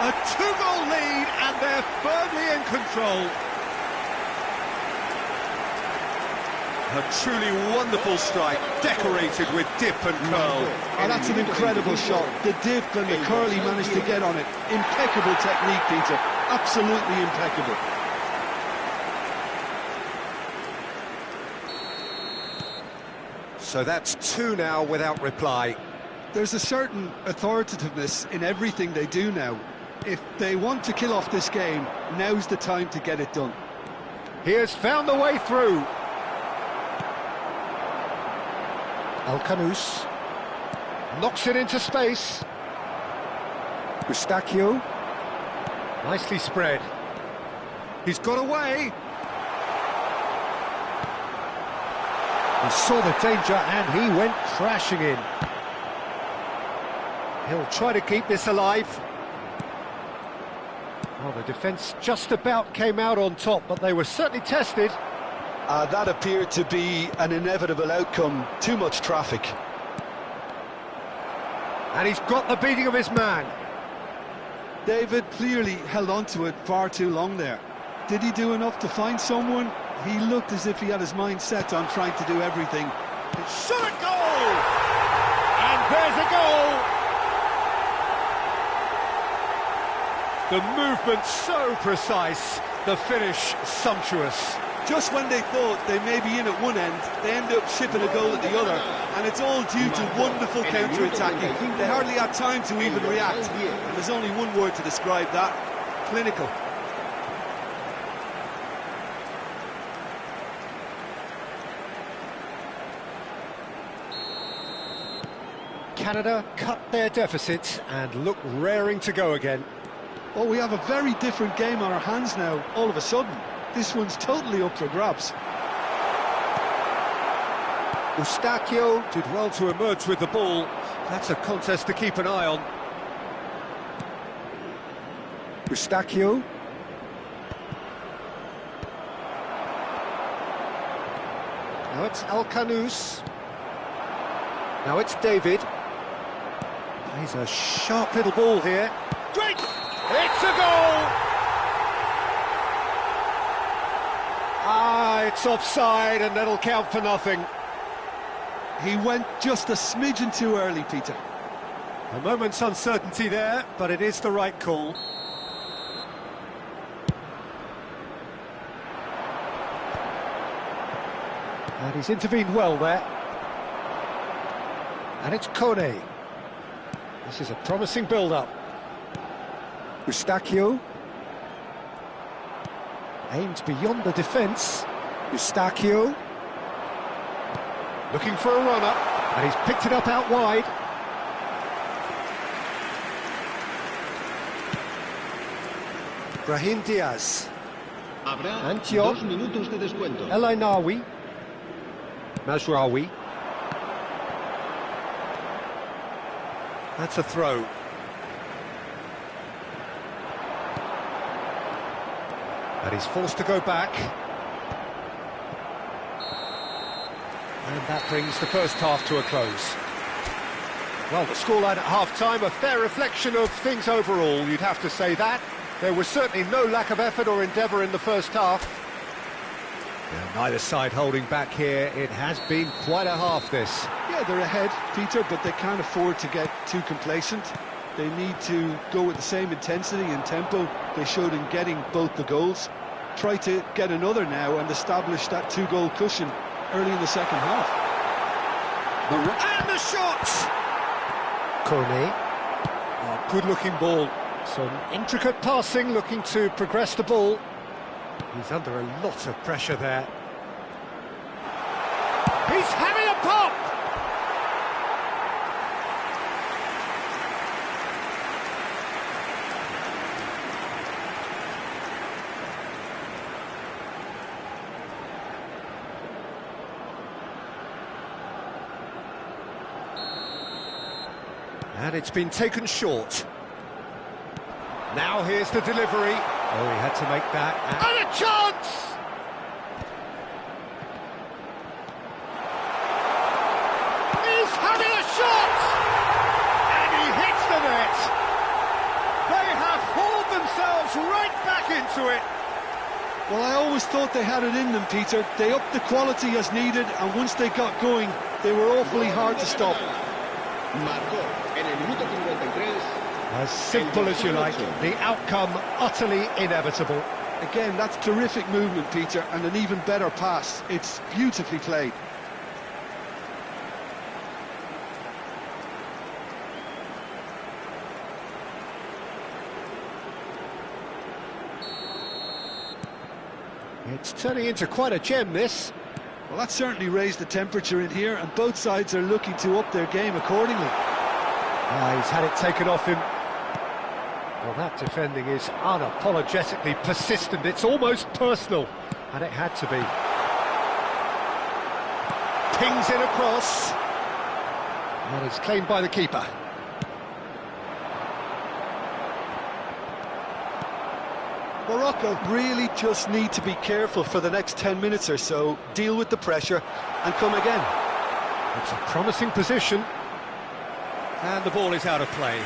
A 2-goal lead, and they're firmly in control. A truly wonderful strike, decorated with dip and curl. Oh, that's an incredible shot. The dip and the curl he managed to get on it. Impeccable technique, Peter. Absolutely impeccable. So that's 2 now without reply. There's a certain authoritativeness in everything they do now. If they want to kill off this game, now's the time to get it done. He has found the way through. Al-Kanous knocks it into space. Eustachio, nicely spread. He's got away. He saw the danger and he went crashing in. He'll try to keep this alive. Well, the defence just about came out on top, but they were certainly tested. That appeared to be an inevitable outcome. Too much traffic. And he's got the beating of his man. David clearly held on to it far too long there. Did he do enough to find someone? He looked as if he had his mind set on trying to do everything. Shot a goal! And there's a goal! The movement so precise, the finish sumptuous. Just when they thought they may be in at one end, they end up shipping a goal at the other, and it's all due to wonderful counter-attacking. They hardly had time to even react, and there's only one word to describe that: clinical. Canada cut their deficit and look raring to go again. Oh, we have a very different game on our hands now, all of a sudden. This one's totally up for grabs. Eustachio did well to emerge with the ball. That's a contest to keep an eye on. Eustachio. Now it's Alcanus. Now it's David. He's a sharp little ball here. Great! It's a goal! Ah, it's offside and that'll count for nothing. He went just a smidgen too early, Peter. A moment's uncertainty there, but it is the right call. And he's intervened well there. And it's Kone. This is a promising build-up. Eustachio. Aimed beyond the defence. Eustachio. Looking for a runner. And he's picked it up out wide. Brahim Diaz. Habrá Antioch. 2 minutos de descuento. El Ainawi. Mazraoui. That's a throw. And he's forced to go back. And that brings the first half to a close. Well, the scoreline at half-time, a fair reflection of things overall, you'd have to say that. There was certainly no lack of effort or endeavour in the first half. Yeah, neither side holding back here. It has been quite a half, this. Yeah, they're ahead, Peter, but they can't afford to get too complacent. They need to go with the same intensity and tempo they showed in getting both the goals. Try to get another now and establish that two-goal cushion early in the second half. And the shot! Kone. Oh, good-looking ball. Some intricate passing, looking to progress the ball. He's under a lot of pressure there. He's having a pop! And it's been taken short. Now here's the delivery. Oh, he had to make that. And a chance! He's having a shot! And he hits the net! They have hauled themselves right back into it. Well, I always thought they had it in them, Peter. They upped the quality as needed, and once they got going, they were awfully hard to stop. Marcó en el minuto 53. As simple as you like, the outcome utterly inevitable. Again, that's terrific movement, Peter, and an even better pass. It's beautifully played. It's turning into quite a gem, this. Well, that certainly raised the temperature in here, and both sides are looking to up their game accordingly. He's had it taken off him. Well, that defending is unapologetically persistent. It's almost personal, and it had to be. Pings in across. And it's claimed by the keeper. Morocco really just need to be careful for the next 10 minutes or so, deal with the pressure, and come again. It's a promising position. And the ball is out of play.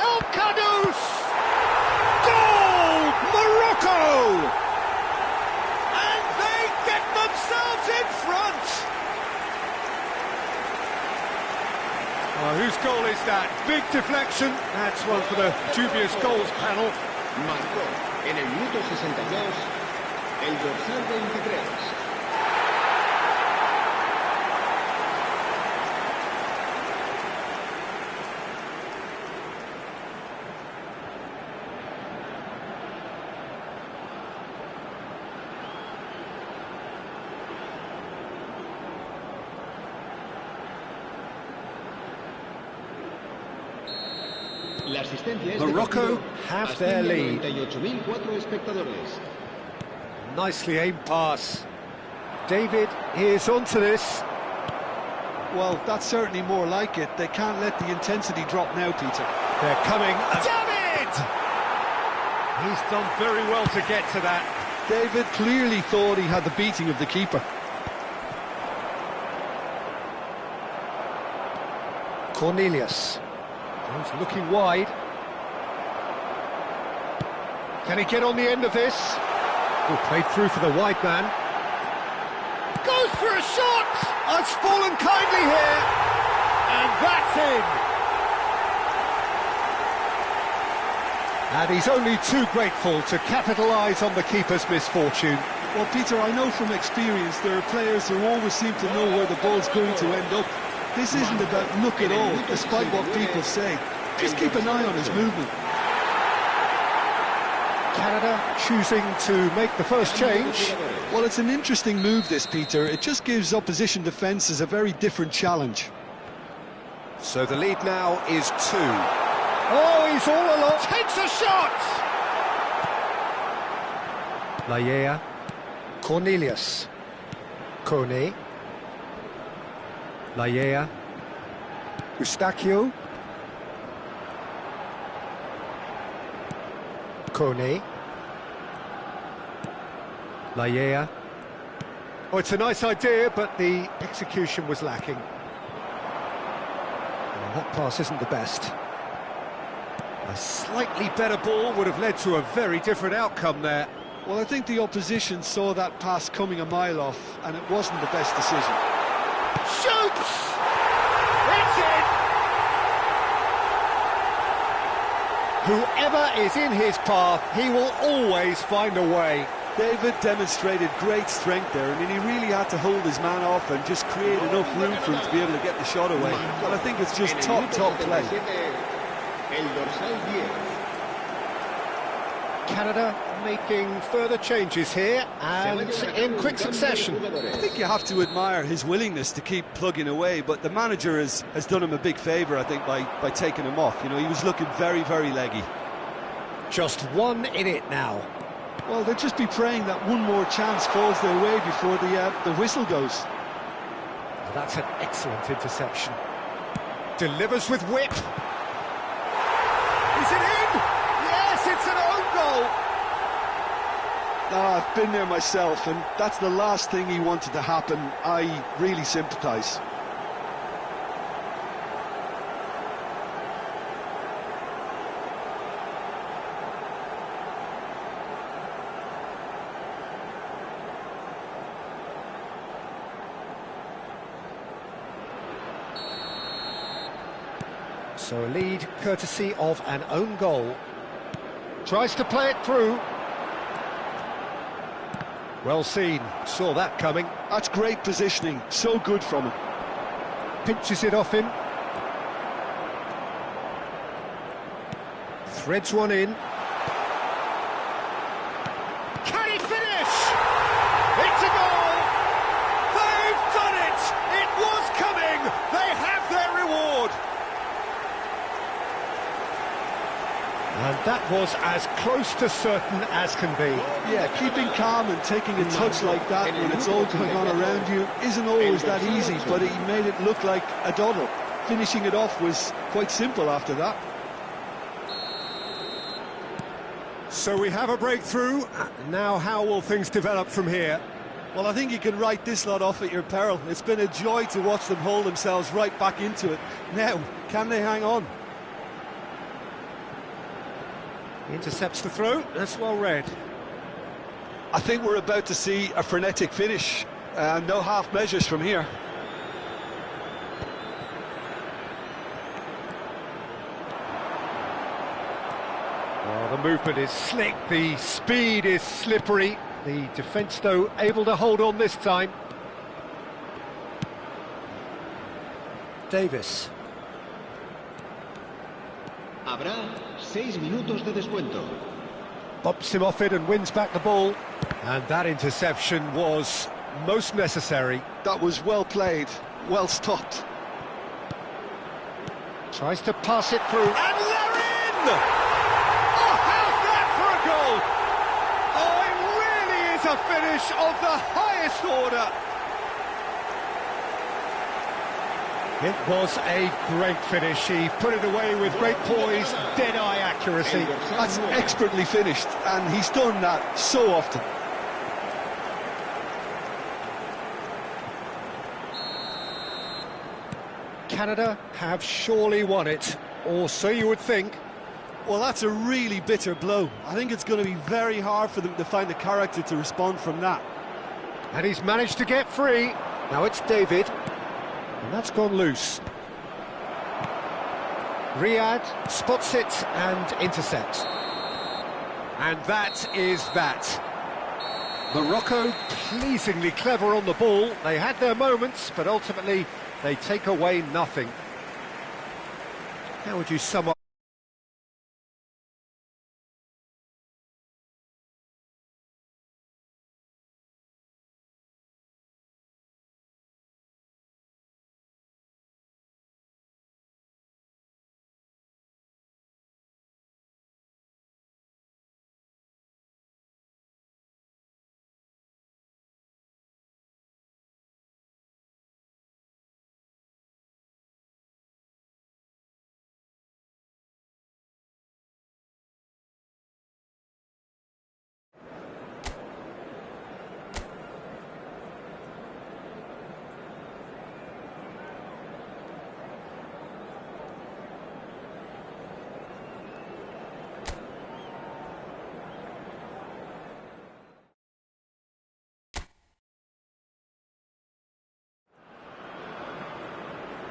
Alcanus! Goal! Morocco! And they get themselves in front! Whose goal is that? Big deflection. That's one for the dubious goals panel. Marcó en el minuto 62 el dorsal 23. La asistencia es de Morocco partido. have their lead. 98.004 espectadores. Nicely aimed pass. David, here's onto this. Well, that's certainly more like it. They can't let the intensity drop now, Peter. They're coming. David! He's done very well to get to that. David clearly thought he had the beating of the keeper. Cornelius. He's looking wide. Can he get on the end of this? Oh, played through for the wide man. Goes for a shot! It's fallen kindly here. And that's in. And he's only too grateful to capitalise on the keeper's misfortune. Well, Peter, I know from experience there are players who always seem to know where the ball's going to end up. This isn't about luck at all, despite what people say. Just keep an eye on his movement. Canada choosing to make the first change. Well, it's an interesting move, this, Peter. It just gives opposition defences a very different challenge. So the lead now is 2. Oh, he's all alone. Takes a shot! Lallea. Cornelius. Kone. Lallea. Eustachio. Kone. Lallea. Oh, it's a nice idea, but the execution was lacking. Well, that pass isn't the best. A slightly better ball would have led to a very different outcome there. Well, I think the opposition saw that pass coming a mile off, and it wasn't the best decision. Shoots! It's in! Whoever is in his path, he will always find a way. David demonstrated great strength there. I mean, he really had to hold his man off and just create enough room for him to be able to get the shot away. And I think it's just top play. El dorsal 10. Canada making further changes here, and in quick succession. I think you have to admire his willingness to keep plugging away, but the manager has done him a big favour, I think, by taking him off. You know, he was looking very, very leggy. Just one in it now. Well, they'll just be praying that one more chance falls their way before the whistle goes. Well, that's an excellent interception. Delivers with whip. Is it in? Yes, it's an own goal. I've been there myself, and that's the last thing he wanted to happen. I really sympathise. So a lead courtesy of an own goal. Tries to play it through. Well seen, saw that coming. That's great positioning, so good from him. Pinches it off him. Threads one in. Can he finish? It's a goal! They've done it! It was coming! They have their reward! And that was as close to certain as can be. Yeah, keeping calm and taking a touch like that when it's all going on around you isn't always that easy, but he made it look like a doddle. Finishing it off was quite simple after that. So we have a breakthrough. Now how will things develop from here? Well, I think you can write this lot off at your peril. It's been a joy to watch them hold themselves right back into it. Now, can they hang on? He intercepts the throw. That's well read. I think we're about to see a frenetic finish. No half measures from here. Well, the movement is slick, the speed is slippery. The defence, though, able to hold on this time. Davis. Habrá 6 minutos de descuento. Bops him off it and wins back the ball. And that interception was most necessary. That was well played, well stopped. Tries to pass it through. And there finish of the highest order. It was a great finish. He put it away with great poise, dead-eye accuracy. That's expertly finished, and he's done that so often. Canada have surely won it, or so you would think. Well, that's a really bitter blow. I think it's going to be very hard for them to find the character to respond from that. And he's managed to get free. Now it's David. And that's gone loose. Riyad spots it and intercepts. And that is that. Morocco pleasingly clever on the ball. They had their moments, but ultimately they take away nothing. How would you sum up?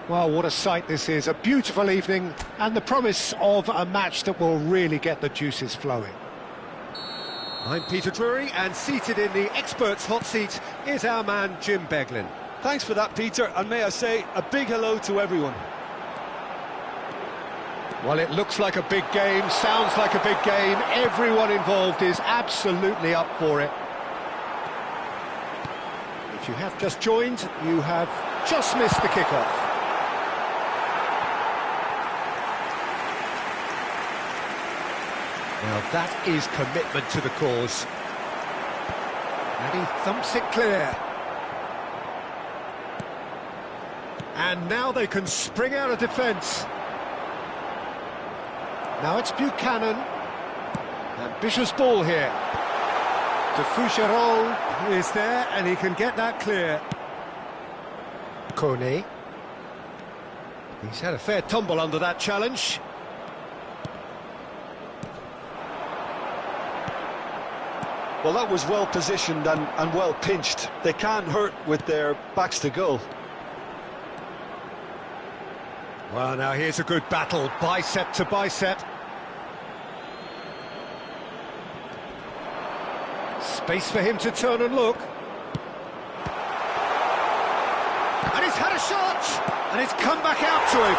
Well, what a sight this is. A beautiful evening and the promise of a match that will really get the juices flowing. I'm Peter Drury, and seated in the experts' hot seat is our man Jim Beglin. Thanks for that, Peter, and may I say a big hello to everyone. Well, it looks like a big game, sounds like a big game. Everyone involved is absolutely up for it. If you have just joined, you have just missed the kickoff. Now that is commitment to the cause. And he thumps it clear. And now they can spring out of defence. Now it's Buchanan. Ambitious ball here. De Foucherolles is there and he can get that clear. Kone. He's had a fair tumble under that challenge. Well, that was well positioned and well pinched. They can't hurt with their backs to goal. Well, now here's a good battle, bicep to bicep. Space for him to turn and look. And he's had a shot! And it's come back out to him.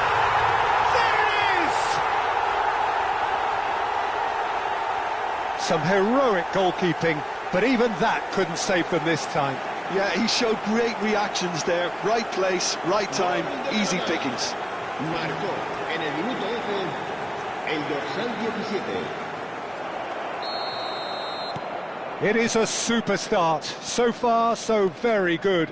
Some heroic goalkeeping, but even that couldn't save them this time. Yeah, he showed great reactions there. Right place, right time, easy pickings. Marcó en el minuto 12 el dorsal 17. It is a super start. So far, so very good.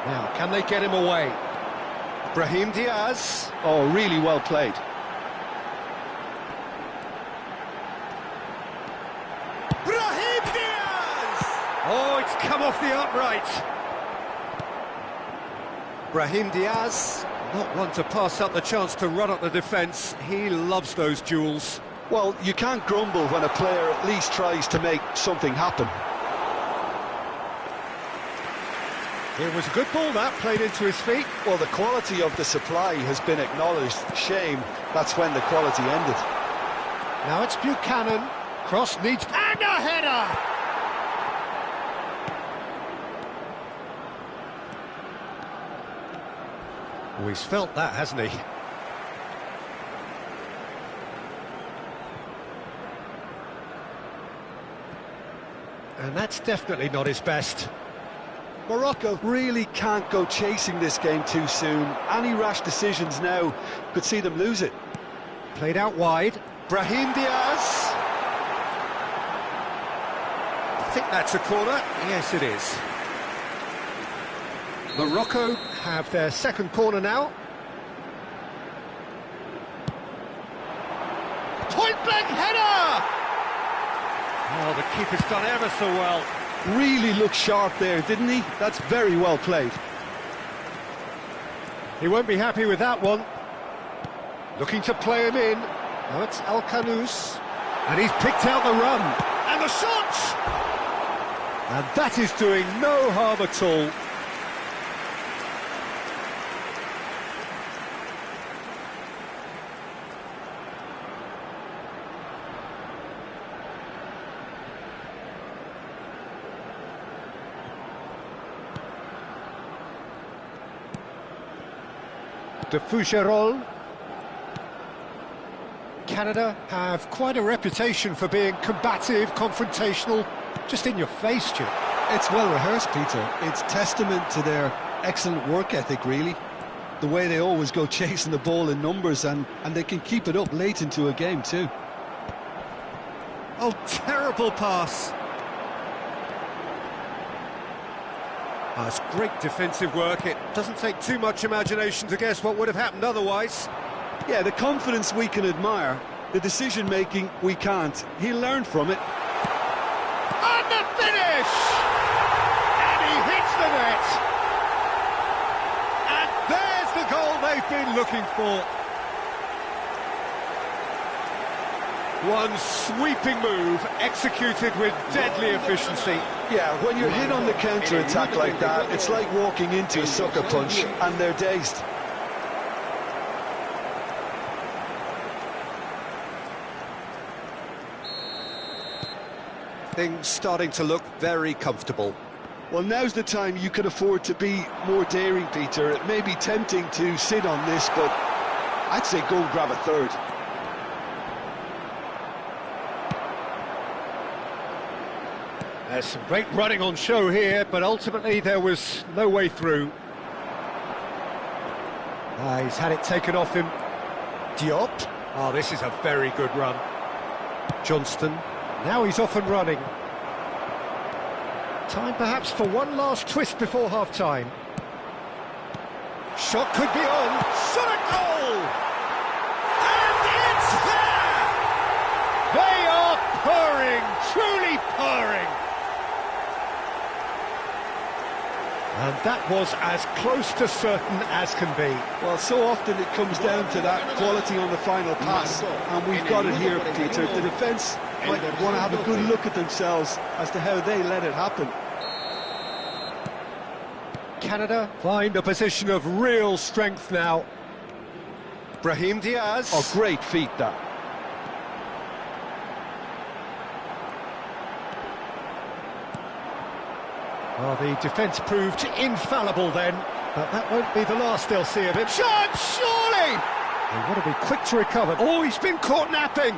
Now, can they get him away? Brahim Diaz. Oh, really well played. Oh, it's come off the upright. Brahim Diaz, not one to pass up the chance to run up the defence. He loves those duels. Well, you can't grumble when a player at least tries to make something happen. It was a good ball that, played into his feet. Well, the quality of the supply has been acknowledged. Shame, that's when the quality ended. Now it's Buchanan. Cross needs... And a header! Oh, he's felt that, hasn't he? And that's definitely not his best. Morocco really can't go chasing this game too soon. Any rash decisions now could see them lose it. Played out wide. Brahim Diaz. think that's a corner. Yes, it is. Morocco have their second corner now. Point-blank header! Oh, the keeper's done ever so well. Really looked sharp there, didn't he? That's very well played. He won't be happy with that one. Looking to play him in. Now it's Al-Kanous. And he's picked out the run. And the shot! And that is doing no harm at all. De Fougerolles. Canada have quite a reputation for being combative, confrontational, just in your face, Jim. It's well rehearsed, Peter. It's testament to their excellent work ethic, really. The way they always go chasing the ball in numbers, and they can keep it up late into a game too. Oh, terrible pass. That's great defensive work. It doesn't take too much imagination to guess what would have happened otherwise. Yeah, the confidence we can admire, the decision-making we can't. He'll learn from it. And the finish! And he hits the net! And there's the goal they've been looking for. One sweeping move, executed with deadly efficiency. Yeah, when you're hit on the counter-attack like that, it's like walking into a sucker punch, and they're dazed. Things starting to look very comfortable. Well, now's the time you can afford to be more daring, Peter. It may be tempting to sit on this, but I'd say go and grab a third. There's some great running on show here, but ultimately there was no way through. He's had it taken off him. Diop. Oh, this is a very good run. Johnston. Now he's off and running. Time perhaps for one last twist before half-time. Shot could be on. Shot at goal! And it's there! They are purring, truly purring. And that was as close to certain as can be. Well, so often it comes down to that quality on the final pass, and we've got it here, Peter. The defence might want to have a good look at themselves as to how they let it happen. Canada find a position of real strength now. Brahim Diaz. Oh, great feat, that. Well, the defence proved infallible then, but that won't be the last they'll see of him. Shot, surely! They want to be quick to recover. Oh, he's been caught napping!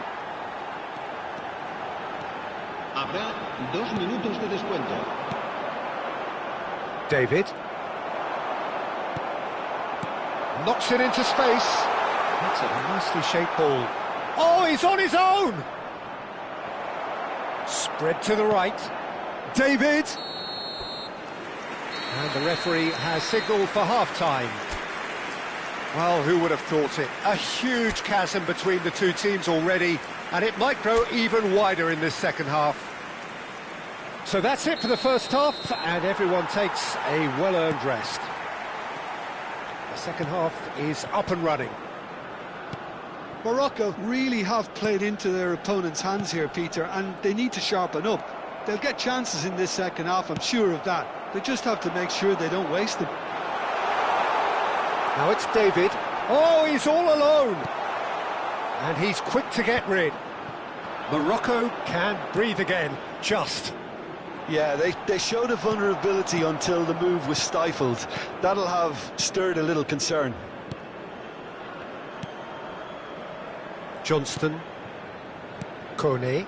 Habrá 2 minutos de descuento. David. Knocks it into space. That's a nicely shaped ball. Oh, he's on his own! Spread to the right. David! And the referee has signalled for half-time. Well, who would have thought it? A huge chasm between the two teams already, and it might grow even wider in this second half. So that's it for the first half, and everyone takes a well-earned rest. The second half is up and running. Morocco really have played into their opponent's hands here, Peter, and they need to sharpen up. They'll get chances in this second half, I'm sure of that. They just have to make sure they don't waste them. Now it's David. Oh, he's all alone. And he's quick to get rid. Morocco can breathe again, just. Yeah, they showed a vulnerability until the move was stifled. That'll have stirred a little concern. Johnston. Kone.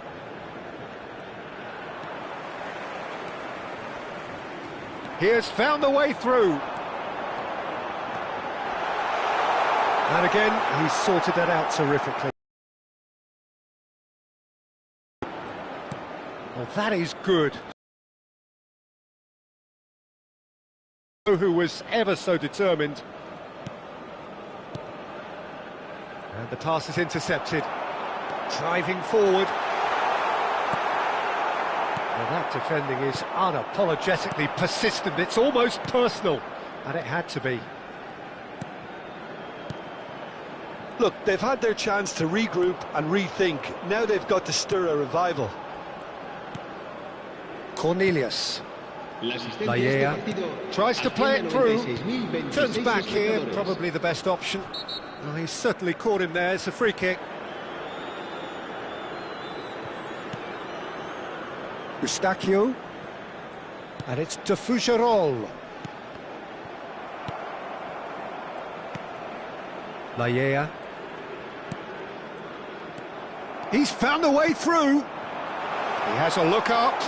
He has found the way through. And again, he's sorted that out terrifically. Well, that is good. who was ever so determined. And the pass is intercepted. Driving forward. Well, that defending is unapologetically persistent. It's almost personal, and it had to be. Look, they've had their chance to regroup and rethink. Now they've got to stir a revival. Cornelius. La Tries to play it through. Turns back here, probably the best option. Oh, he's certainly caught him there. It's a free kick. Eustachio. And it's de Fougerolles. Laya. He's found a way through. He has a look up.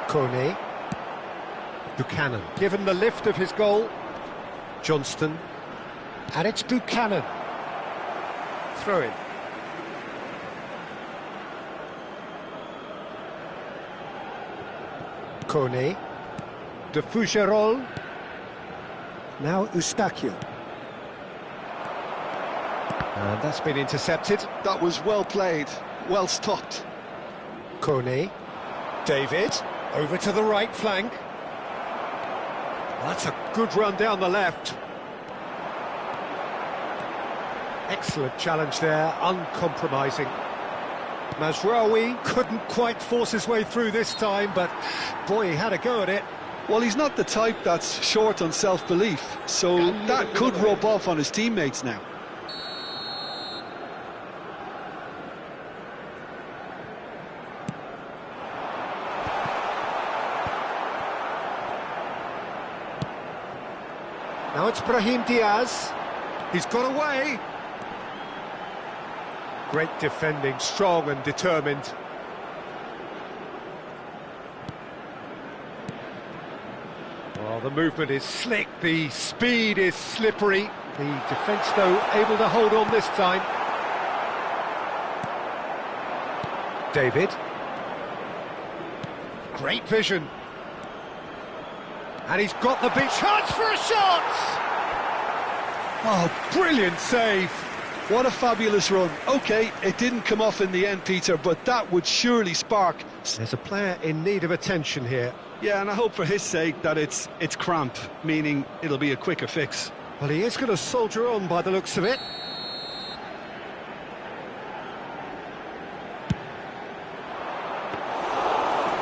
Kone. Buchanan. Given the lift of his goal. Johnston. And it's Buchanan. Throw in. Kone. De Fougerolles. Now Eustachio. And that's been intercepted. That was well played, well stopped. Kone. David. Over to the right flank. That's a good run down the left. Excellent challenge there, uncompromising. Mazraoui couldn't quite force his way through this time, but boy, he had a go at it. Well, he's not the type that's short on self-belief, so that could rub off on his teammates now. Now it's Brahim Diaz. He's got away. Great defending, strong and determined. Well, the movement is slick, the speed is slippery. The defence, though, able to hold on this time. David. Great vision. And he's got the big chance for a shot! Oh, brilliant save! What a fabulous run. OK, it didn't come off in the end, Peter, but that would surely spark. There's a player in need of attention here. Yeah, and I hope for his sake that it's cramp, meaning it'll be a quicker fix. Well, he is going to soldier on by the looks of it.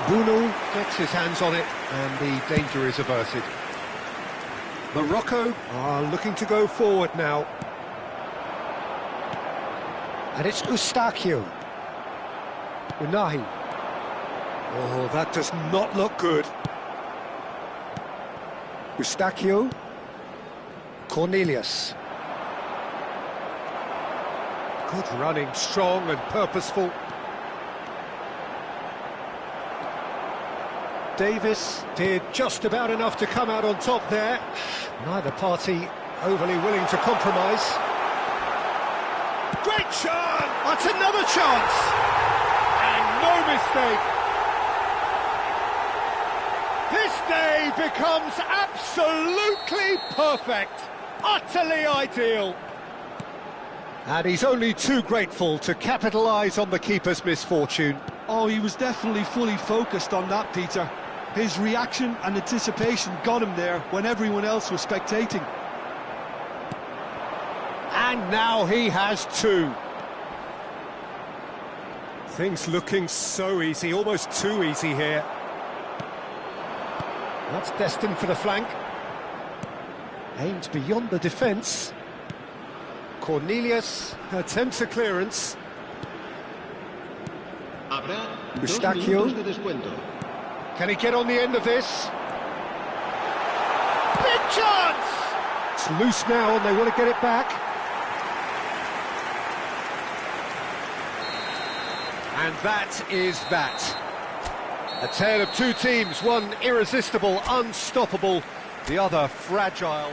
Bruno gets his hands on it, and the danger is averted. Morocco are looking to go forward now. And it's Eustachio. Unahi. Oh, that does not look good. Eustachio. Cornelius. Good running, strong and purposeful. Davis did just about enough to come out on top there. Neither party overly willing to compromise. Great shot! That's another chance! And no mistake. This day becomes absolutely perfect. Utterly ideal. And he's only too grateful to capitalise on the keeper's misfortune. Oh, he was definitely fully focused on that, Peter. His reaction and anticipation got him there when everyone else was spectating. And now he has two. Things looking so easy, almost too easy here. That's destined for the flank. Aimed beyond the defence. Cornelius attempts a clearance. Eustachio. Can he get on the end of this? Big chance! It's loose now and they want to get it back. And that is that. A tale of two teams, one irresistible, unstoppable, the other fragile.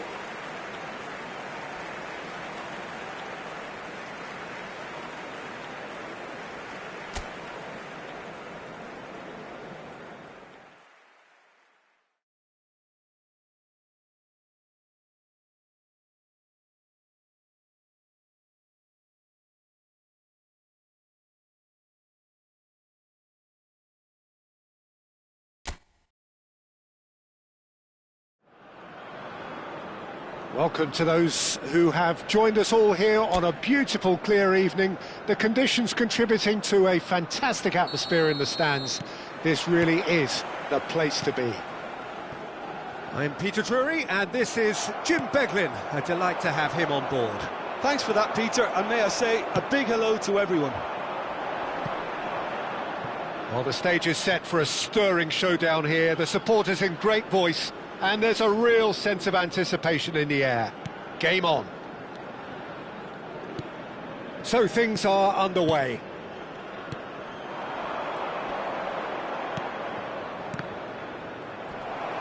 Welcome to those who have joined us all here on a beautiful, clear evening. The conditions contributing to a fantastic atmosphere in the stands. This really is the place to be. I'm Peter Drury, and this is Jim Beglin. A delight to have him on board. Thanks for that, Peter, and may I say a big hello to everyone. Well, the stage is set for a stirring showdown here. The supporters in great voice, and there's a real sense of anticipation in the air. Game on. So things are underway.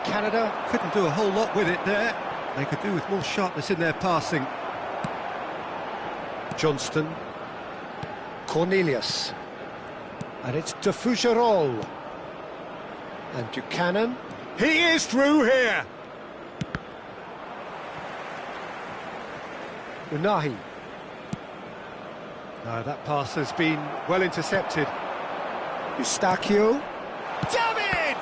Canada Couldn't do a whole lot with it there. They could do with more sharpness in their passing. Johnston, Cornelius, and it's de Fougerolles, and Buchanan. He is through here. Unahi. No, that pass has been well intercepted. Eustachio. David!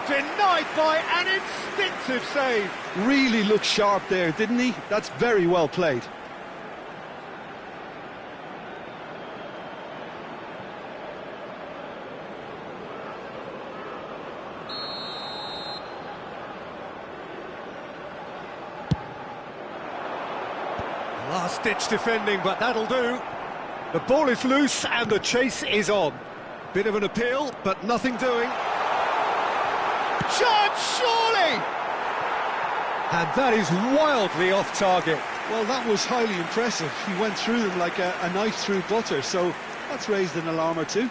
Denied by an instinctive save. Really looked sharp there, didn't he? That's very well played. Last-ditch defending, but that'll do. The ball is loose and the chase is on. Bit of an appeal, but nothing doing. Chance, surely! And that is wildly off target. Well, that was highly impressive. He went through them like a knife through butter, so that's raised an alarm or two.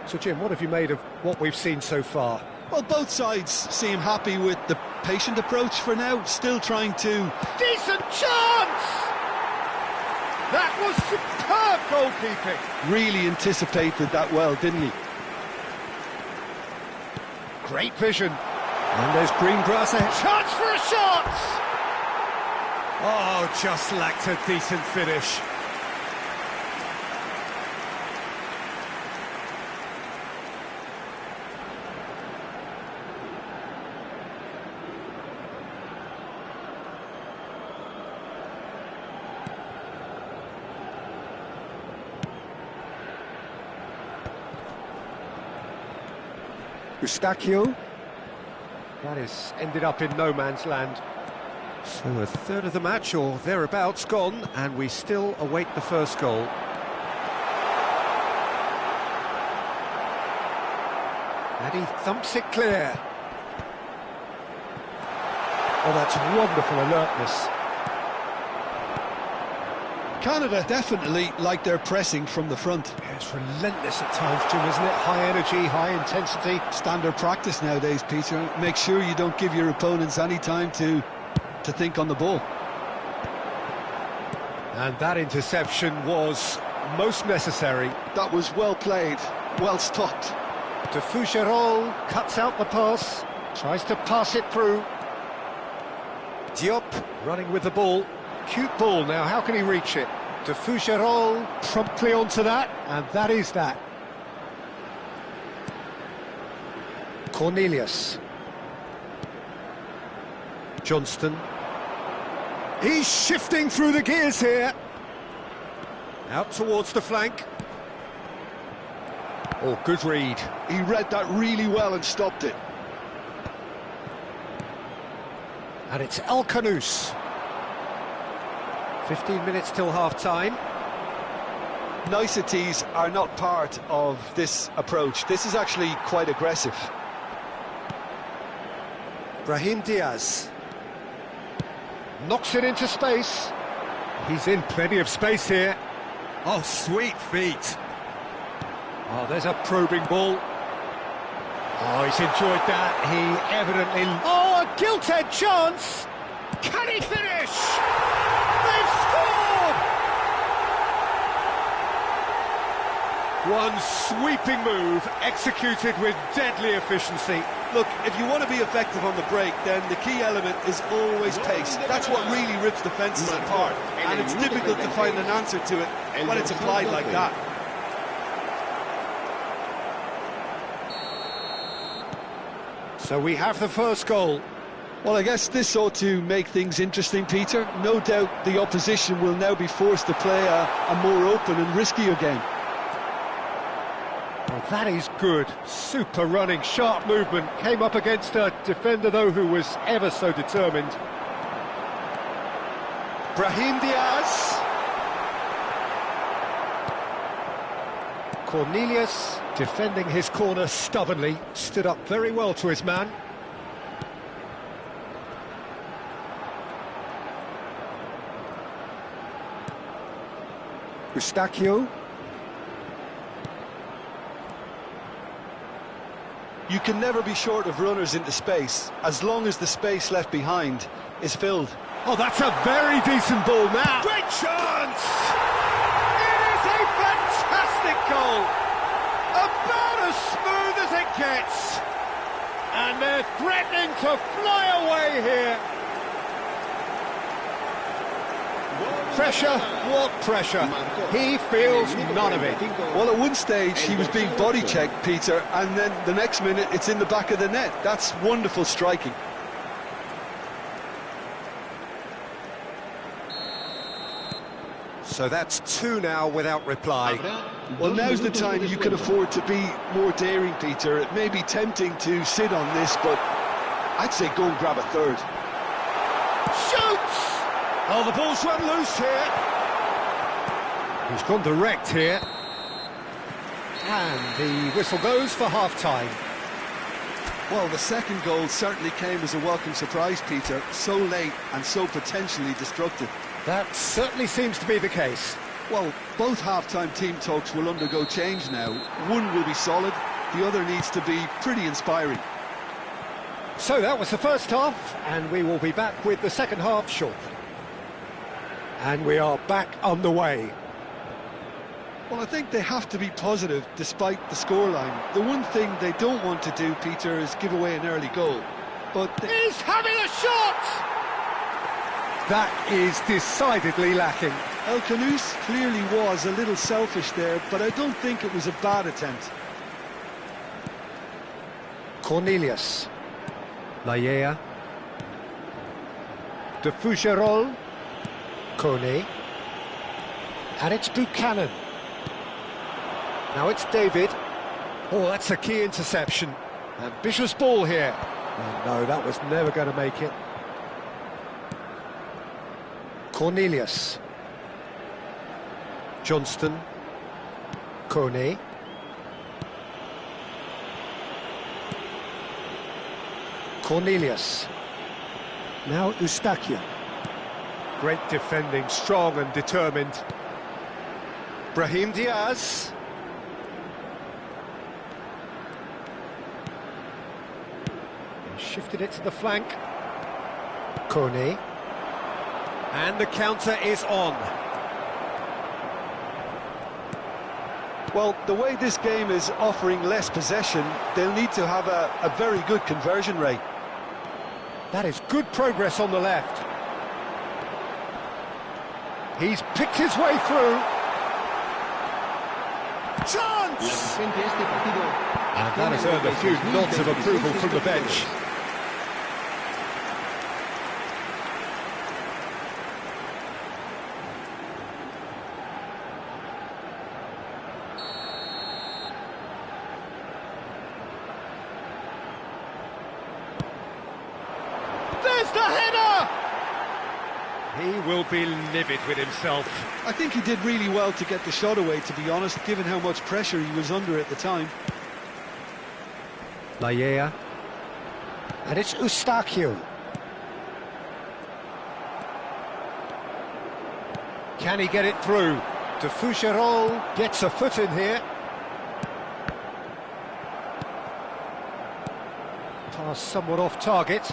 So, Jim, what have you made of what we've seen so far? Well, both sides seem happy with the patient approach for now, still trying to... Decent chance! That was superb goalkeeping. Really anticipated that well, didn't he? Great vision. And there's green grass ahead. Chance for a shot! Oh, just lacked a decent finish. Eustachio. That has ended up in no man's land. So a third of the match, or thereabouts, gone, and we still await the first goal. And he thumps it clear. Oh, that's wonderful alertness. Canada definitely like their pressing from the front. Yeah, it's relentless at times, Jim, isn't it? High energy, high intensity. Standard practice nowadays, Peter. Make sure you don't give your opponents any time to think on the ball. And that interception was most necessary. That was well played, well stopped. De Fougerolles cuts out the pass, tries to pass it through. Diop running with the ball. Cute ball now, how can he reach it? De Fougerolles promptly onto that, and that is that. Cornelius. Johnston. He's shifting through the gears here. Out towards the flank. Oh, good read. He read that really well and stopped it. And it's El Canous. 15 minutes till half-time. Niceties are not part of this approach. This is actually quite aggressive. Brahim Diaz. Knocks it into space. He's in plenty of space here. Oh, sweet feet. Oh, there's a probing ball. Oh, he's enjoyed that. He evidently... Oh, a gilt-edged chance! Can he finish? They've scored! One sweeping move, executed with deadly efficiency. Look, if you want to be effective on the break, then the key element is always pace. That's what really rips defences apart, and it's difficult to find an answer to it when it's applied like that. So we have the first goal. Well, I guess this ought to make things interesting, Peter. No doubt the opposition will now be forced to play a more open and riskier game. Well, that is good. Super running, sharp movement. Came up against a defender, though, who was ever so determined. Brahim Diaz. Cornelius, defending his corner stubbornly, stood up very well to his man. Eustachio. You can never be short of runners into space, as long as the space left behind is filled. Oh, that's a very decent ball now. Great chance! It is a fantastic goal. About as smooth as it gets. And they're threatening to fly away here. Pressure, what pressure? He feels none of it. Well, at one stage he was being body checked, Peter, and then the next minute it's in the back of the net. That's wonderful striking. So that's two now without reply. Well, now's the time you can afford to be more daring, Peter. It may be tempting to sit on this, but I'd say go and grab a third. Shoots! Oh, the ball's run loose here. He's gone direct here. And the whistle goes for half-time. Well, the second goal certainly came as a welcome surprise, Peter. So late and so potentially destructive. That certainly seems to be the case. Well, both half-time team talks will undergo change now. One will be solid, the other needs to be pretty inspiring. So that was the first half, and we will be back with the second half shortly. And we are back on the way. Well, I think they have to be positive despite the scoreline. The one thing they don't want to do, Peter, is give away an early goal. But he's having a shot! That is decidedly lacking. El Khanous clearly was a little selfish there, but I don't think it was a bad attempt. Cornelius. Laiea. De Fougerolles. Kone. And it's Buchanan. Now it's David. Oh, that's a key interception. Ambitious ball here. Oh, no, that was never going to make it. Cornelius. Johnston. Kone. Cornelius. Now Eustachio. Great defending, strong and determined. Brahim Diaz. Shifted it to the flank. Kone. And the counter is on. Well, the way this game is offering less possession, they'll need to have a very good conversion rate. That is good progress on the left. He's picked his way through. Chance! And that has earned a few nods of approval from the bench. There's the header! He will be livid with himself. I think he did really well to get the shot away, to be honest, given how much pressure he was under at the time. Laiea. And it's Eustachio. Can he get it through? De Fougerolles gets a foot in here. Pass somewhat off target.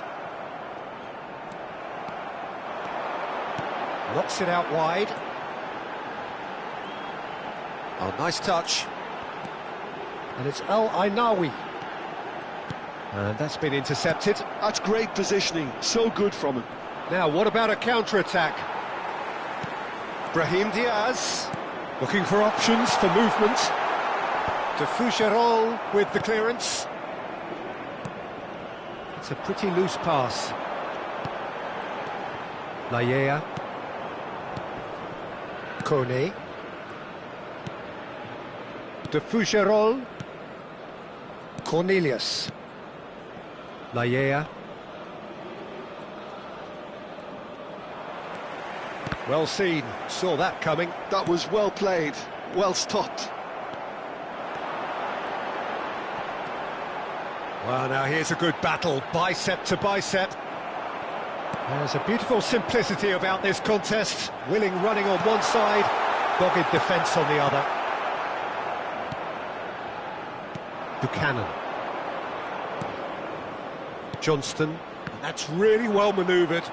Knocks it out wide. Oh, nice touch. And it's El Ainawi. And that's been intercepted. That's great positioning, so good from him. Now, what about a counter-attack? Brahim Diaz, looking for options for movement. De Fougerolles with the clearance. It's a pretty loose pass. Laya. Kone. De Fougerolles. Cornelius. Laya. Well seen, saw that coming. That was well played, well stopped. Well, now here's a good battle, bicep to bicep. There's a beautiful simplicity about this contest. Willing running on one side, dogged defence on the other. Buchanan. Johnston, and that's really well manoeuvred.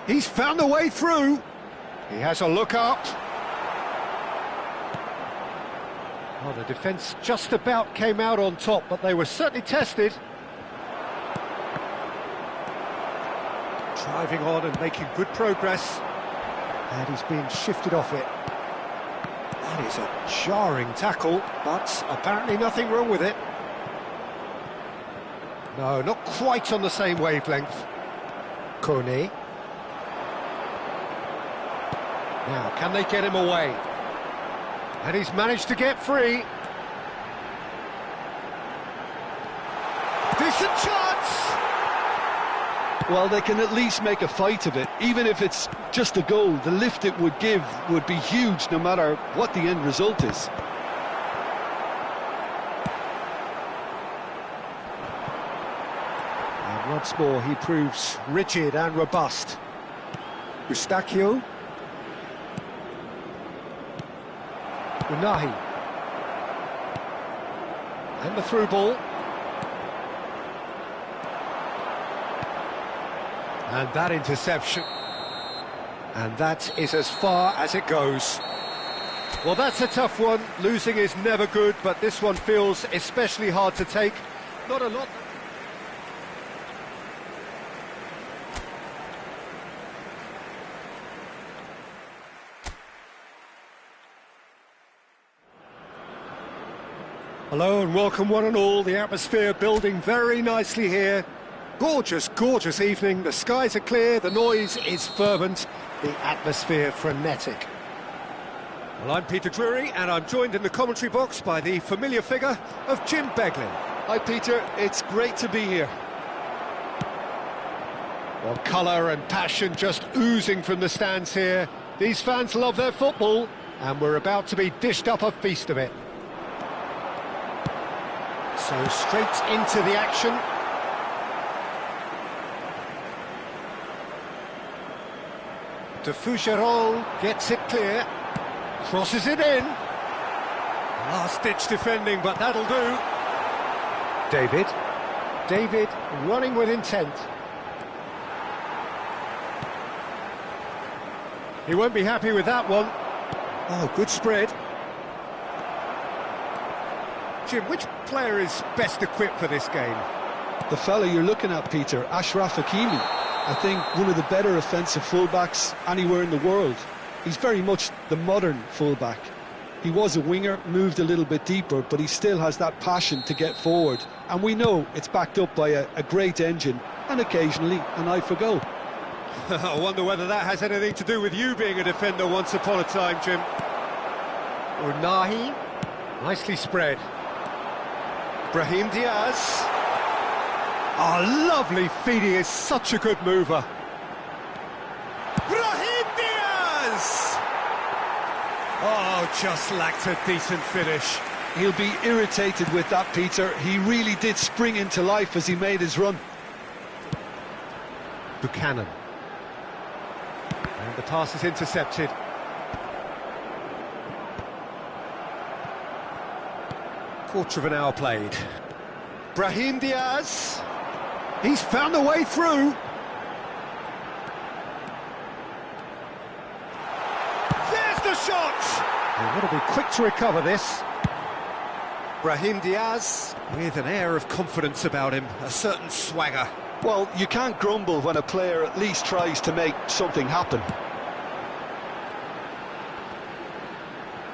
He's found a way through. He has a look up. Well, the defence just about came out on top, but they were certainly tested. Driving on and making good progress. And he's being shifted off it. That is a jarring tackle, but apparently nothing wrong with it. No, not quite on the same wavelength. Kone. Now, can they get him away? And he's managed to get free. Decent chance! Well, they can at least make a fight of it. Even if it's just a goal, the lift it would give would be huge no matter what the end result is. And once more, he proves rigid and robust. Eustachio. Unahi. And the through ball. And that interception. And that is as far as it goes. Well, that's a tough one. Losing is never good, but this one feels especially hard to take. Not a lot. Hello and welcome one and all. The atmosphere building very nicely here. Gorgeous, gorgeous evening. The skies are clear, the noise is fervent, the atmosphere frenetic. Well, I'm Peter Drury and I'm joined in the commentary box by the familiar figure of Jim Beglin. Hi Peter, it's great to be here. Well, colour and passion just oozing from the stands here. These fans love their football and we're about to be dished up a feast of it. So straight into the action. De Fougerolles gets it clear, crosses it in. Last-ditch defending, but that'll do. David running with intent. He won't be happy with that one. Oh, good spread. Jim, which player is best equipped for this game? The fella you're looking at, Peter, Ashraf Hakimi. I think one of the better offensive fullbacks anywhere in the world. He's very much the modern fullback. He was a winger, moved a little bit deeper, but he still has that passion to get forward. And we know it's backed up by a great engine and occasionally an eye for goal. I wonder whether that has anything to do with you being a defender once upon a time, Jim. Unahi, nicely spread. Brahim Diaz. Oh, lovely feed, he is such a good mover. Brahim Diaz! Oh, just lacked a decent finish. He'll be irritated with that, Peter. He really did spring into life as he made his run. Buchanan. And the pass is intercepted. Quarter of an hour played. Brahim Diaz. He's found a way through. There's the shot! They've got to be quick to recover this. Brahim Diaz. With an air of confidence about him, a certain swagger. Well, you can't grumble when a player at least tries to make something happen.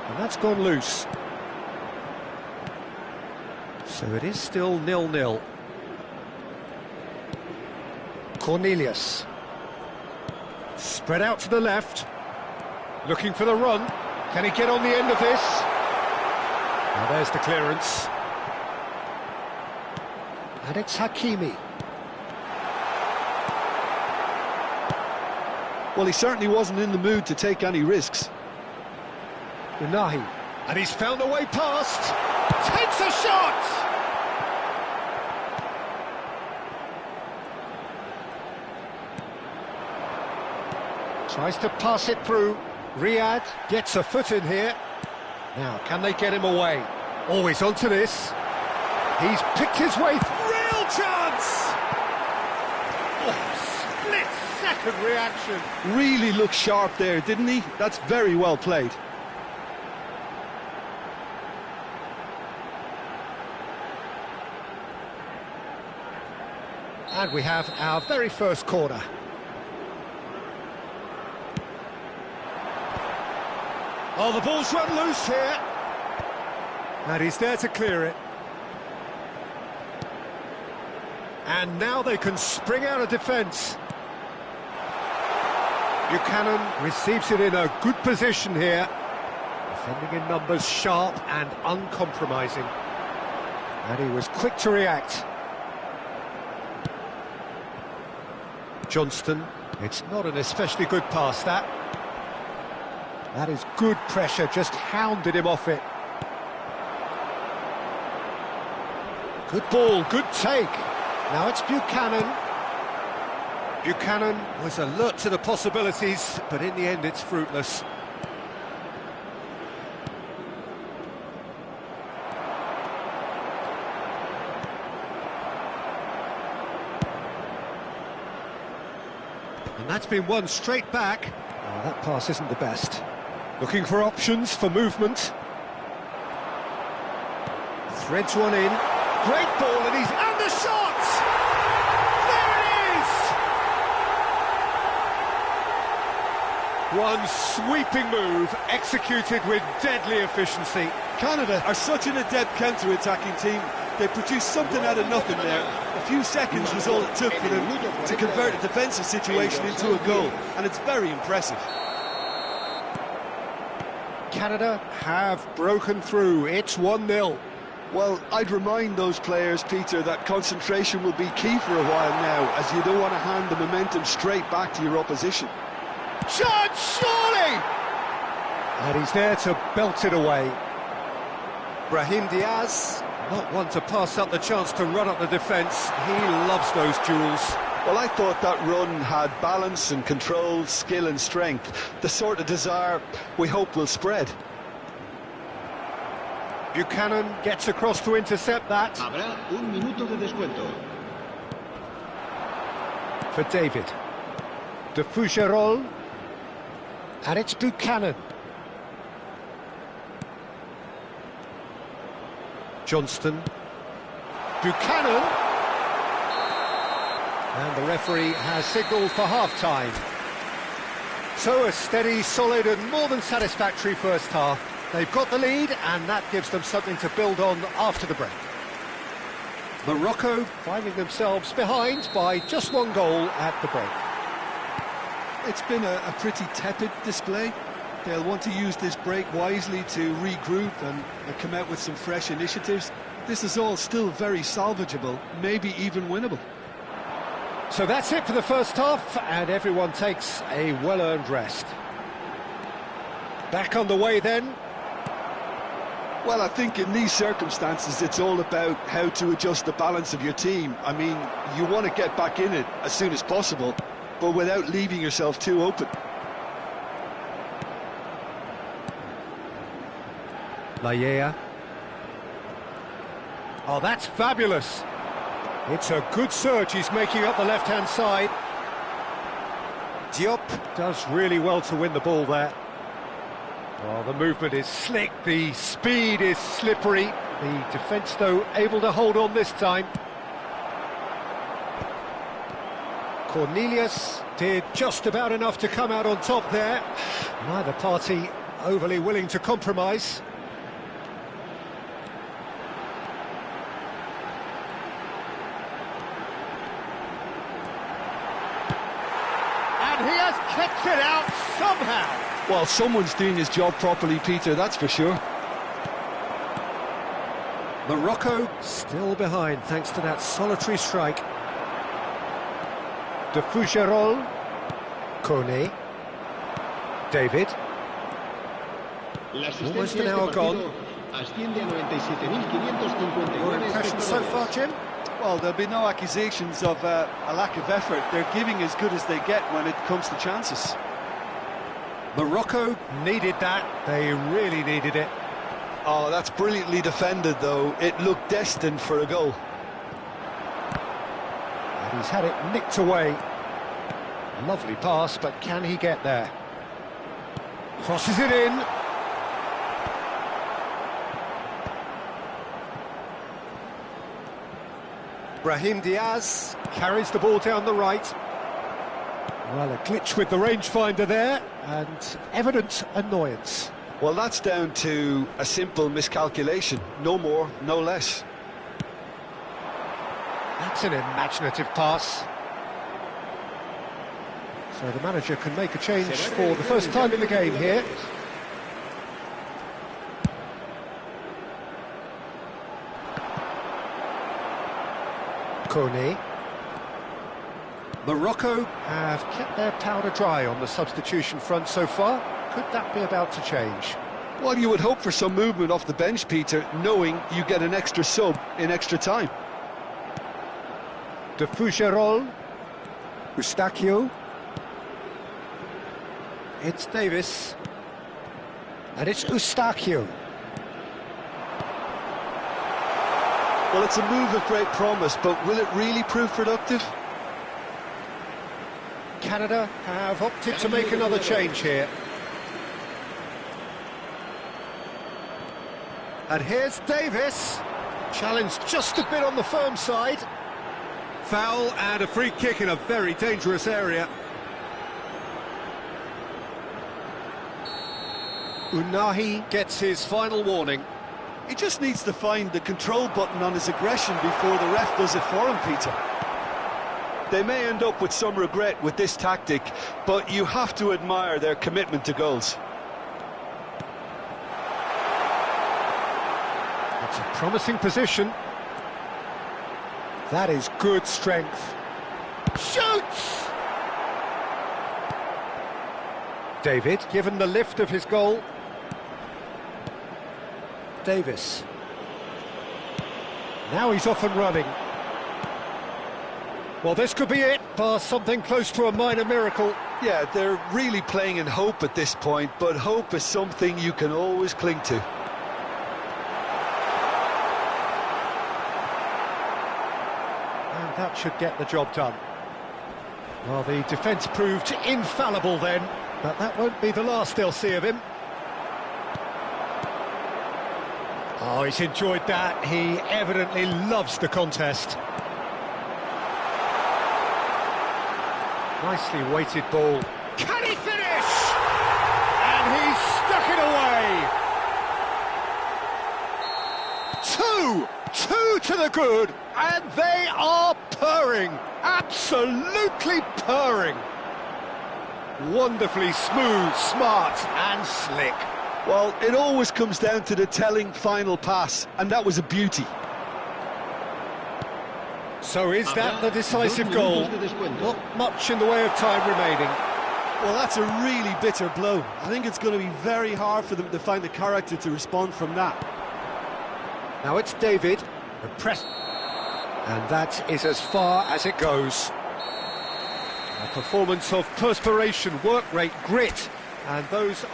And that's gone loose. So it is still 0-0. Cornelius. Spread out to the left. Looking for the run. Can he get on the end of this? Now there's the clearance. And it's Hakimi. Well, he certainly wasn't in the mood to take any risks. Unahi. And he's found a way past. Takes a shot! Tries to pass it through. Riyad gets a foot in here. Now, can they get him away? Always onto this. He's picked his way through. Real chance! Oh, split-second reaction. Really looked sharp there, didn't he? That's very well played. And we have our very first corner. Oh, the ball's run loose here. And he's there to clear it. And now they can spring out of defence. Buchanan receives it in a good position here. Defending in numbers, sharp and uncompromising. And he was quick to react. Johnston. It's not an especially good pass, that. That is good pressure, just hounded him off it. Good ball, good take. Now it's Buchanan. Buchanan was alert to the possibilities, but in the end it's fruitless. And that's been won straight back. Oh, that pass isn't the best. Looking for options for movement. Threads one in. Great ball, and he's... And the shot! There it is! One sweeping move, executed with deadly efficiency. Canada are such an adept counter-attacking team. They produced something out of nothing there. A few seconds was all it took for them to convert a defensive situation into a goal, and it's very impressive. Canada have broken through. It's 1-0. Well, I'd remind those players, Peter, that concentration will be key for a while now, as you don't want to hand the momentum straight back to your opposition. Shot, surely! And he's there to belt it away. Brahim Diaz, not one to pass up the chance to run up the defence. He loves those duels. Well, I thought that run had balance and control, skill and strength. The sort of desire we hope will spread. Buchanan gets across to intercept that. Habrá un minuto de descuento. For David. De Fougerolles. And it's Buchanan. Johnston. Buchanan. And the referee has signalled for half-time. So a steady, solid and more than satisfactory first half. They've got the lead and that gives them something to build on after the break. Morocco finding themselves behind by just one goal at the break. It's been a pretty tepid display. They'll want to use this break wisely to regroup and come out with some fresh initiatives. This is all still very salvageable, maybe even winnable. So that's it for the first half, and everyone takes a well-earned rest. Back on the way then. Well, I think in these circumstances, it's all about how to adjust the balance of your team. I mean, you want to get back in it as soon as possible, but without leaving yourself too open. Laya. Oh, that's fabulous. It's a good surge he's making up the left-hand side. Diop does really well to win the ball there. Oh, the movement is slick, the speed is slippery. The defence, though, able to hold on this time. Cornelius did just about enough to come out on top there. Neither party overly willing to compromise. And he has kept it out somehow. Well, someone's doing his job properly, Peter, that's for sure. Morocco still behind thanks to that solitary strike. De Fougerolles, Kone, David. Almost an hour gone. Your impression so far, Jim? Well, there'll be no accusations of a lack of effort. They're giving as good as they get when it comes to chances. Morocco needed that. They really needed it. Oh, that's brilliantly defended, though. It looked destined for a goal. And he's had it nicked away. Lovely pass, but can he get there? Crosses it in. Brahim Diaz carries the ball down the right. Well, a glitch with the rangefinder there, and evident annoyance. Well, that's down to a simple miscalculation. No more, no less. That's an imaginative pass. So the manager can make a change for the first time in the game here. Kone. Morocco have kept their powder dry on the substitution front so far. Could that be about to change? Well, you would hope for some movement off the bench, Peter, knowing you get an extra sub in extra time. De Fougerolles, Eustachio. It's Davis. And it's Eustachio. Well, it's a move of great promise, but will it really prove productive? Canada have opted to make another change here. And here's Davis. Challenged just a bit on the firm side. Foul and a free kick in a very dangerous area. Unahi gets his final warning. He just needs to find the control button on his aggression before the ref does it for him, Peter. They may end up with some regret with this tactic, but you have to admire their commitment to goals. It's a promising position. That is good strength. Shoots! David, given the lift of his goal. Davis. Now he's off and running. Well, this could be it, bar something close to a minor miracle. Yeah, they're really playing in hope at this point, but hope is something you can always cling to. And that should get the job done. Well, the defence proved infallible then, but that won't be the last they'll see of him. Oh, he's enjoyed that. He evidently loves the contest. Nicely weighted ball. Can he finish? And he's stuck it away. Two to the good, and they are purring. Absolutely purring. Wonderfully smooth, smart and slick. Well, it always comes down to the telling final pass, and that was a beauty. So is that the decisive goal? Not much in the way of time remaining. Well, that's a really bitter blow. I think it's going to be very hard for them to find the character to respond from that. Now it's David, the press, and that is as far as it goes. A performance of perspiration, work rate, grit, and those are...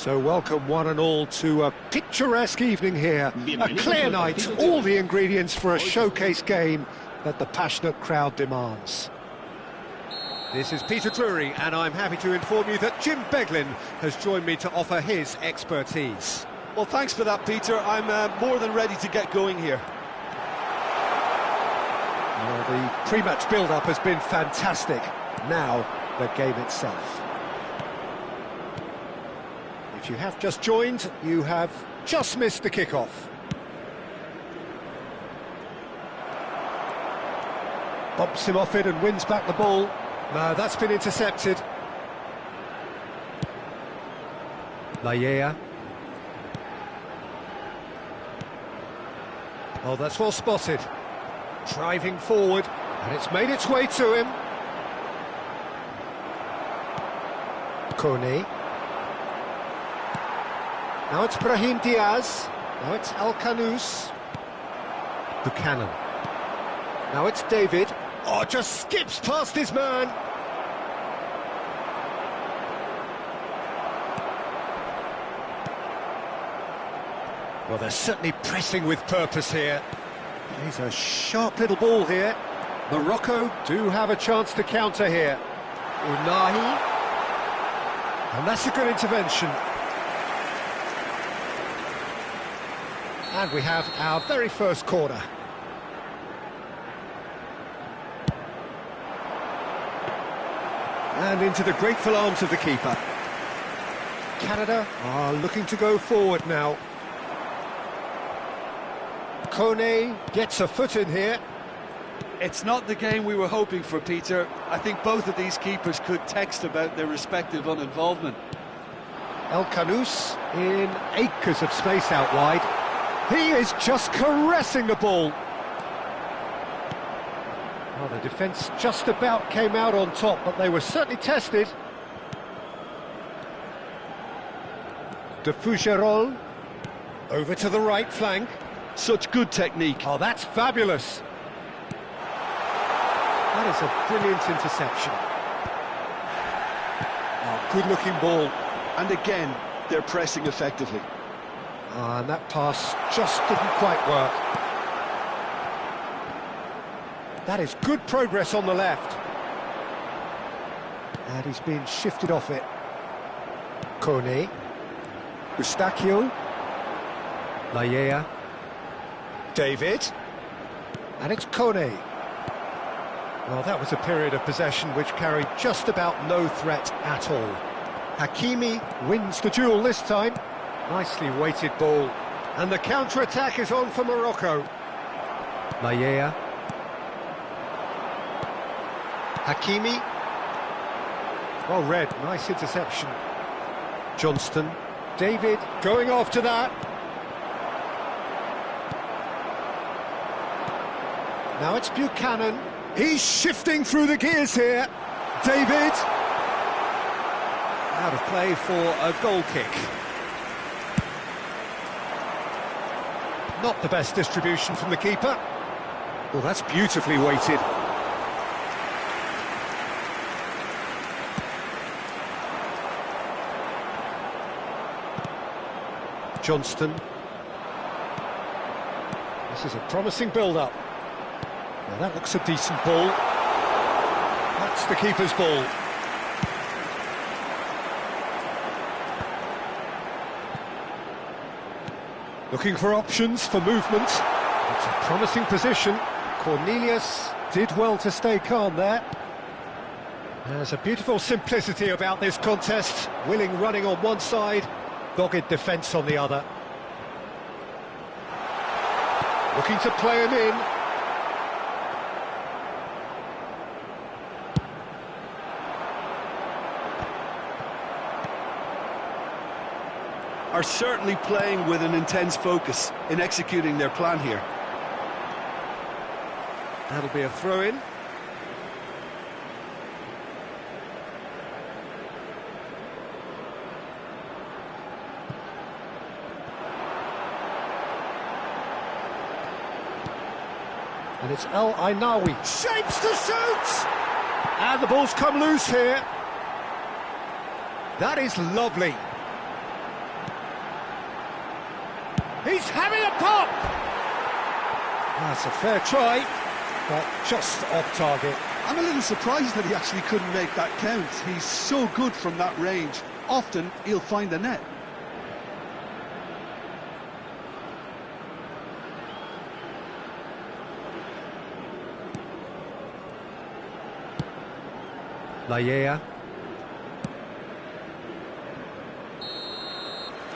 So welcome one and all to a picturesque evening here. A clear night, all the ingredients for a showcase game that the passionate crowd demands. This is Peter Drury, and I'm happy to inform you that Jim Beglin has joined me to offer his expertise. Well, thanks for that, Peter. I'm more than ready to get going here. Well, the pre-match build-up has been fantastic. Now, the game itself. If you have just joined, you have just missed the kick-off. Bumps him off it and wins back the ball. No, that's been intercepted. Laya. Oh, that's well spotted. Driving forward, and it's made its way to him. Kone. Now it's Brahim Diaz. Now it's El Kanous. Buchanan. Now it's David. Oh, just skips past his man. Well, they're certainly pressing with purpose here. He's a sharp little ball here. Morocco do have a chance to counter here. Unahi. And that's a good intervention. And we have our very first corner. And into the grateful arms of the keeper. Canada are looking to go forward now. Kone gets a foot in here. It's not the game we were hoping for, Peter. I think both of these keepers could text about their respective uninvolvement. El Kanous in acres of space out wide. He is just caressing the ball. Well, the defence just about came out on top, but they were certainly tested. De Fougerolles over to the right flank. Such good technique. Oh, that's fabulous. That is a brilliant interception. Oh, good-looking ball. And again, they're pressing effectively. And that pass just didn't quite work. That is good progress on the left. And he's been shifted off it. Kone. Eustachio. Laya. David. And it's Kone. Well, that was a period of possession which carried just about no threat at all. Hakimi wins the duel this time. Nicely weighted ball. And the counter-attack is on for Morocco. Laya. Hakimi. Well read, nice interception. Johnston. David going after that. Now it's Buchanan. He's shifting through the gears here. David. Out of play for a goal kick. Not the best distribution from the keeper. Well, that's beautifully weighted. Johnston. This is a promising build-up. Well, that looks a decent ball. That's the keeper's ball. Looking for options for movement. It's a promising position. Cornelius did well to stay calm there. There's a beautiful simplicity about this contest. Willing running on one side, dogged defence on the other. Looking to play him in. Are certainly playing with an intense focus in executing their plan here. That'll be a throw-in. And it's El Ainawi. Shapes to shoot! And the ball's come loose here. That is lovely. He's having a pop! That's a fair try, but just off target. I'm a little surprised that he actually couldn't make that count. He's so good from that range. Often, he'll find the net. Laya.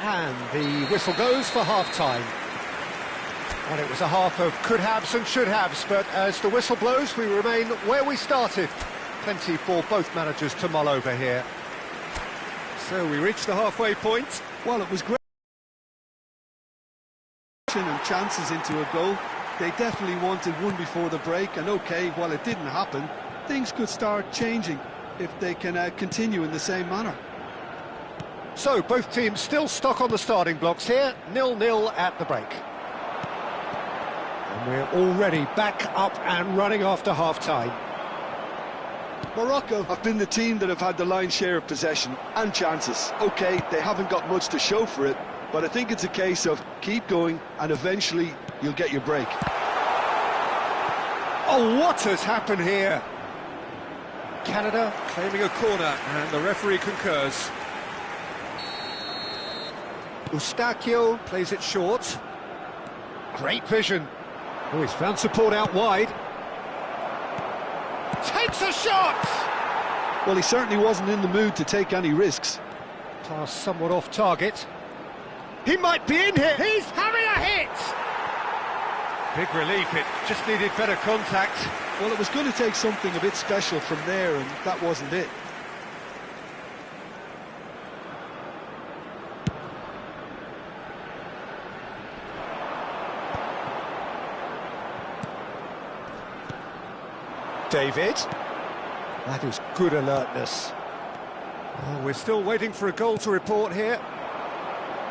And the whistle goes for half-time. And it was a half of could-haves and should-haves, but as the whistle blows, we remain where we started. Plenty for both managers to mull over here. So we reach the halfway point. Well, it was great. And chances into a goal. They definitely wanted one before the break, and okay, while it didn't happen, things could start changing if they can continue in the same manner. So, both teams still stuck on the starting blocks here, 0-0 at the break. And we're already back up and running after half-time. Morocco have been the team that have had the lion's share of possession and chances. OK, they haven't got much to show for it, but I think it's a case of keep going and eventually you'll get your break. Oh, what has happened here? Canada claiming a corner, and the referee concurs. Eustachio plays it short. Great vision. Oh, he's found support out wide. Takes a shot! Well, he certainly wasn't in the mood to take any risks. Pass somewhat off target. He might be in here. He's having a hit! Big relief, it just needed better contact. Well, it was going to take something a bit special from there, and that wasn't it. David. That is good alertness. Oh, we're still waiting for a goal to report here.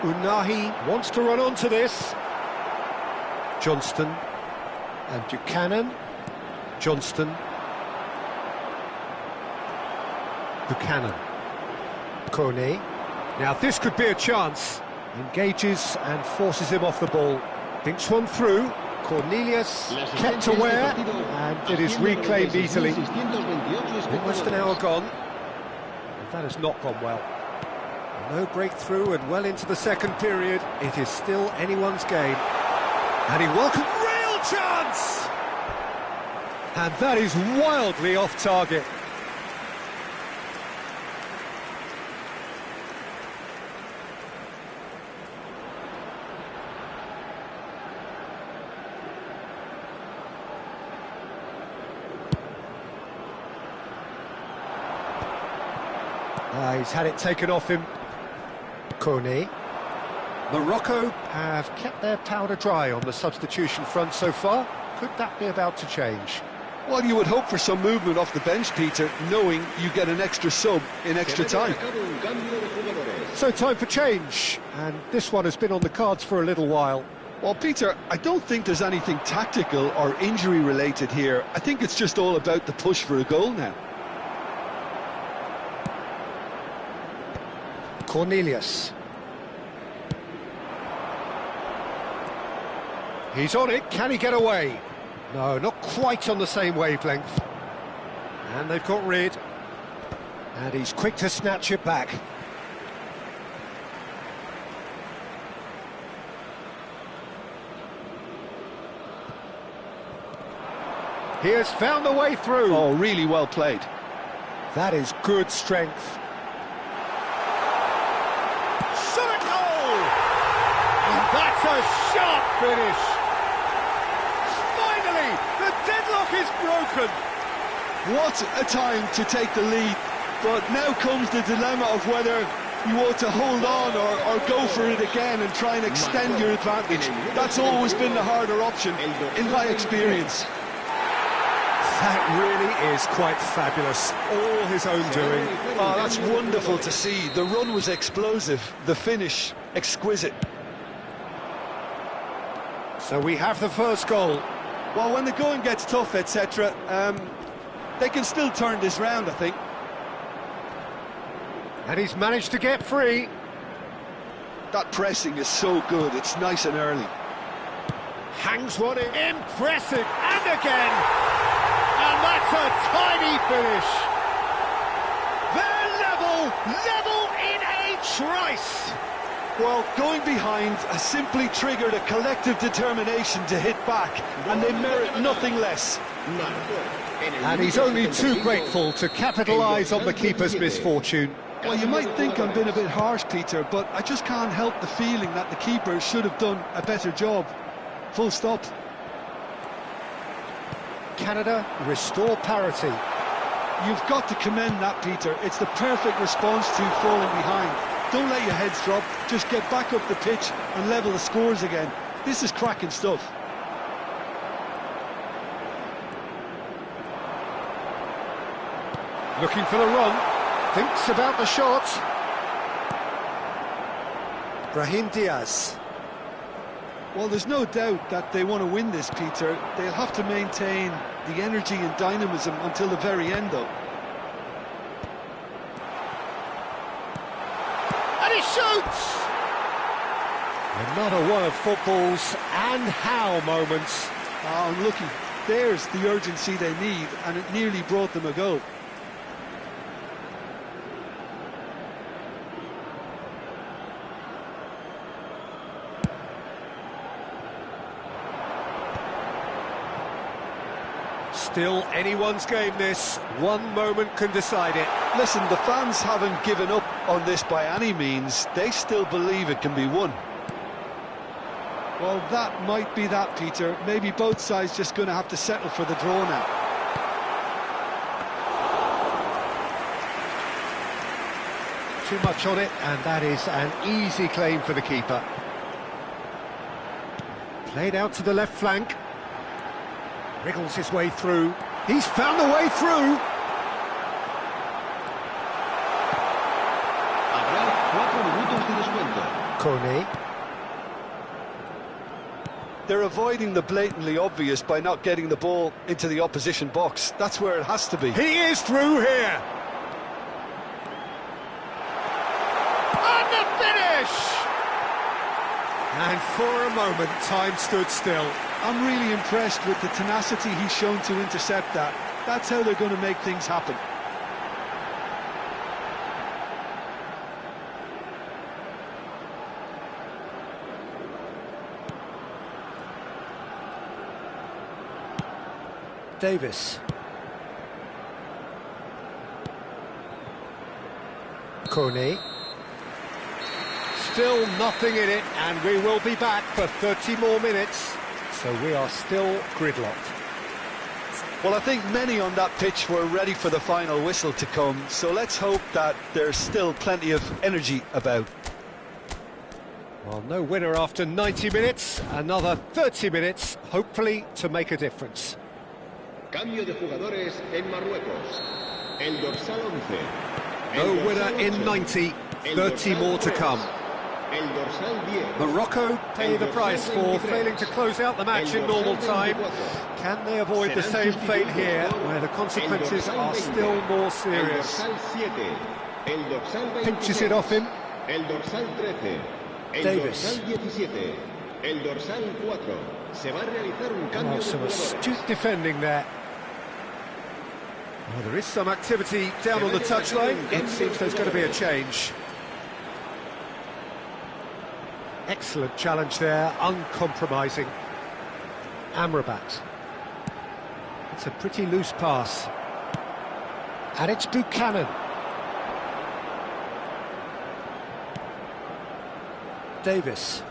Unahi wants to run onto this. Johnston and Buchanan. Johnston. Buchanan. Kone. Now this could be a chance. Engages and forces him off the ball. Thinks one through. Cornelius kept aware, and it is reclaimed easily. Almost an hour gone. And that has not gone well. No breakthrough and well into the second period. It is still anyone's game. And he welcomed real chance! And that is wildly off target. He's had it taken off him. Kone. Morocco have kept their powder dry on the substitution front so far. Could that be about to change? Well, you would hope for some movement off the bench, Peter, knowing you get an extra sub in extra time. So time for change, and this one has been on the cards for a little while. Well, Peter, I don't think there's anything tactical or injury-related here. I think it's just all about the push for a goal now. Cornelius. He's on it, can he get away? No, not quite on the same wavelength. And they've got rid. And he's quick to snatch it back. He has found the way through. Oh, really well played. That is good strength. That's a sharp finish! Finally, the deadlock is broken! What a time to take the lead, but now comes the dilemma of whether you ought to hold on or go for it again and try and extend your advantage. That's always been the harder option, in my experience. That really is quite fabulous, all his own doing. Oh, that's wonderful to see. The run was explosive, the finish exquisite. So we have the first goal. Well, when the going gets tough, etc., they can still turn this round, I think. And he's managed to get free. That pressing is so good, it's nice and early. Hangs one in. Impressive, and again! And that's a tiny finish! They're level in a trice! Well, going behind has simply triggered a collective determination to hit back, and they merit nothing less. And he's only too grateful to capitalise on the keeper's misfortune. Well, you might think I'm being a bit harsh, Peter, but I just can't help the feeling that the keeper should have done a better job. Full stop. Canada restore parity. You've got to commend that, Peter. It's the perfect response to falling behind. Don't let your heads drop, just get back up the pitch and level the scores again. This is cracking stuff. Looking for the run, thinks about the shot. Brahim Diaz. Well, there's no doubt that they want to win this, Peter. They'll have to maintain the energy and dynamism until the very end, though. And he shoots! Another one of football's and how moments. Oh, unlucky. There's the urgency they need, and it nearly brought them a goal. Still anyone's game, this. One moment can decide it. Listen, the fans haven't given up on this by any means. They still believe it can be won. Well, that might be that, Peter. Maybe both sides just going to have to settle for the draw now. Too much on it, and that is an easy claim for the keeper. Played out to the left flank. Wriggles his way through. He's found the way through. Kone. They're avoiding the blatantly obvious by not getting the ball into the opposition box. That's where it has to be. He is through here. And the finish! And for a moment, time stood still. I'm really impressed with the tenacity he's shown to intercept that. That's how they're going to make things happen. Davis. Kone. Still nothing in it, and we will be back for 30 more minutes. So we are still gridlocked. Well, I think many on that pitch were ready for the final whistle to come, so let's hope that there's still plenty of energy about. Well, no winner after 90 minutes, another 30 minutes, hopefully to make a difference. Cambio de jugadores en Marruecos. El dorsal 11. No winner in 90, 30 more to come. Morocco pay the price for failing to close out the match in normal time. Can they avoid the same fate here, where the consequences are still more serious? Pinches it off him. Davis. Oh, some astute defending there. Well, there is some activity down on the touchline. It seems there's going to be a change. Excellent challenge there, uncompromising. Amrabat. It's a pretty loose pass. And it's Buchanan. Davis.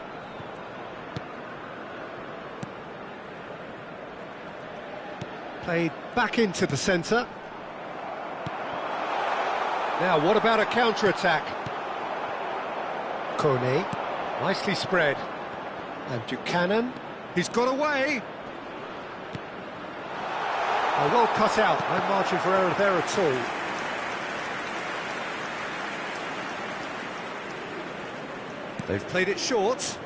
Played back into the centre. Now, what about a counter-attack? Kone. Nicely spread. And Buchanan, he's got away. Oh, well cut out, no margin for error there at all. They've played it short.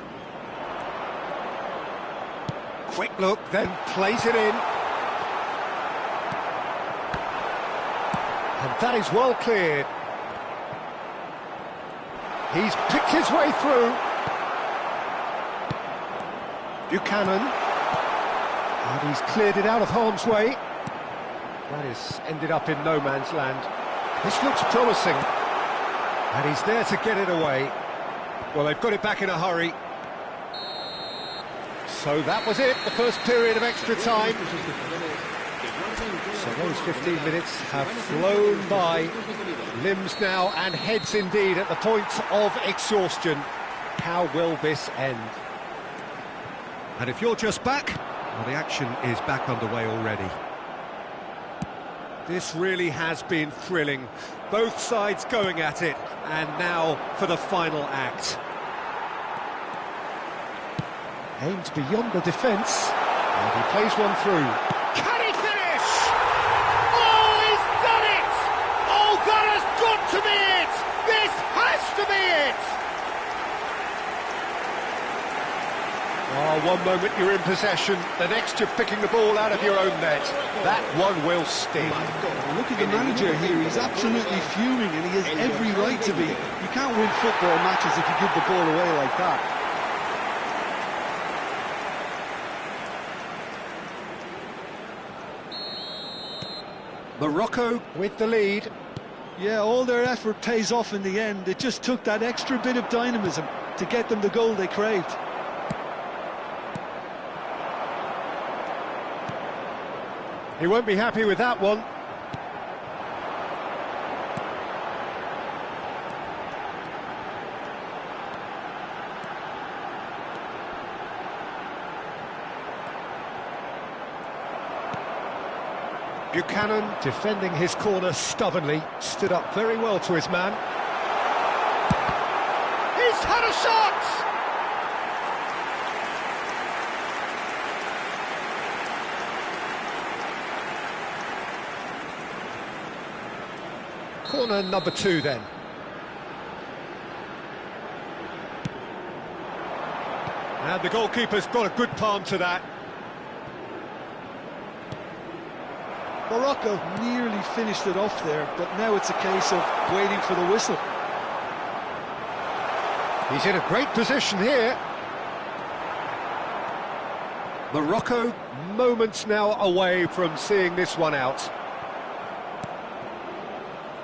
Quick look, then plays it in. And that is well cleared. He's picked his way through. Buchanan. And he's cleared it out of harm's way. That has ended up in no man's land. This looks promising. And he's there to get it away. Well, they've got it back in a hurry. So that was it, the first period of extra time. So those 15 minutes have flown by. Limbs now and heads indeed at the point of exhaustion. How will this end? And if you're just back, well, the action is back underway already. This really has been thrilling. Both sides going at it, and now for the final act. Aimed beyond the defence, and he plays one through. Can he finish? Oh, he's done it! Oh, that has got to be it! This has to be it! Oh, one moment you're in possession, the next you're picking the ball out of your own net. That one will sting. Look at the manager here, he's absolutely fuming and he has every right to be. You can't win football matches if you give the ball away like that. Morocco with the lead. Yeah, all their effort pays off in the end. It just took that extra bit of dynamism to get them the goal they craved. He won't be happy with that one. Buchanan, defending his corner stubbornly, stood up very well to his man. He's had a shot! Corner number 2 then. And the goalkeeper's got a good palm to that. Morocco nearly finished it off there, but now it's a case of waiting for the whistle. He's in a great position here. Morocco moments now away from seeing this one out.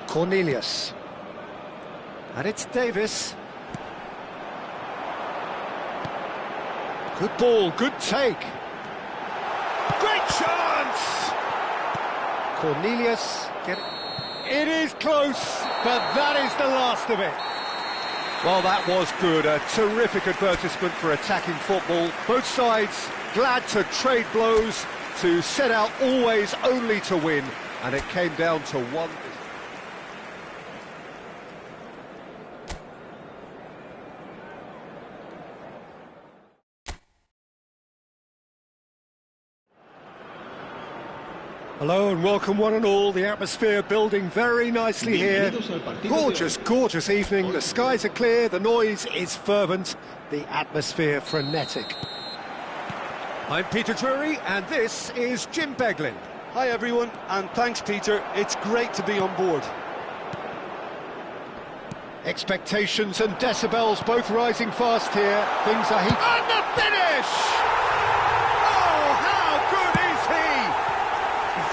Cornelius. And it's Davis. Good ball, good take. Great chance! Cornelius, get it. It is close, but that is the last of it. Well, that was good. A terrific advertisement for attacking football. Both sides glad to trade blows, to set out always only to win. And it came down to one. Hello and welcome one and all. The atmosphere building very nicely here. Gorgeous, gorgeous evening. The skies are clear, the noise is fervent, the atmosphere frenetic. I'm Peter Drury and this is Jim Beglin. Hi everyone, and thanks Peter, it's great to be on board. Expectations and decibels both rising fast here. Things are heating. And the finish! Oh, how good is he?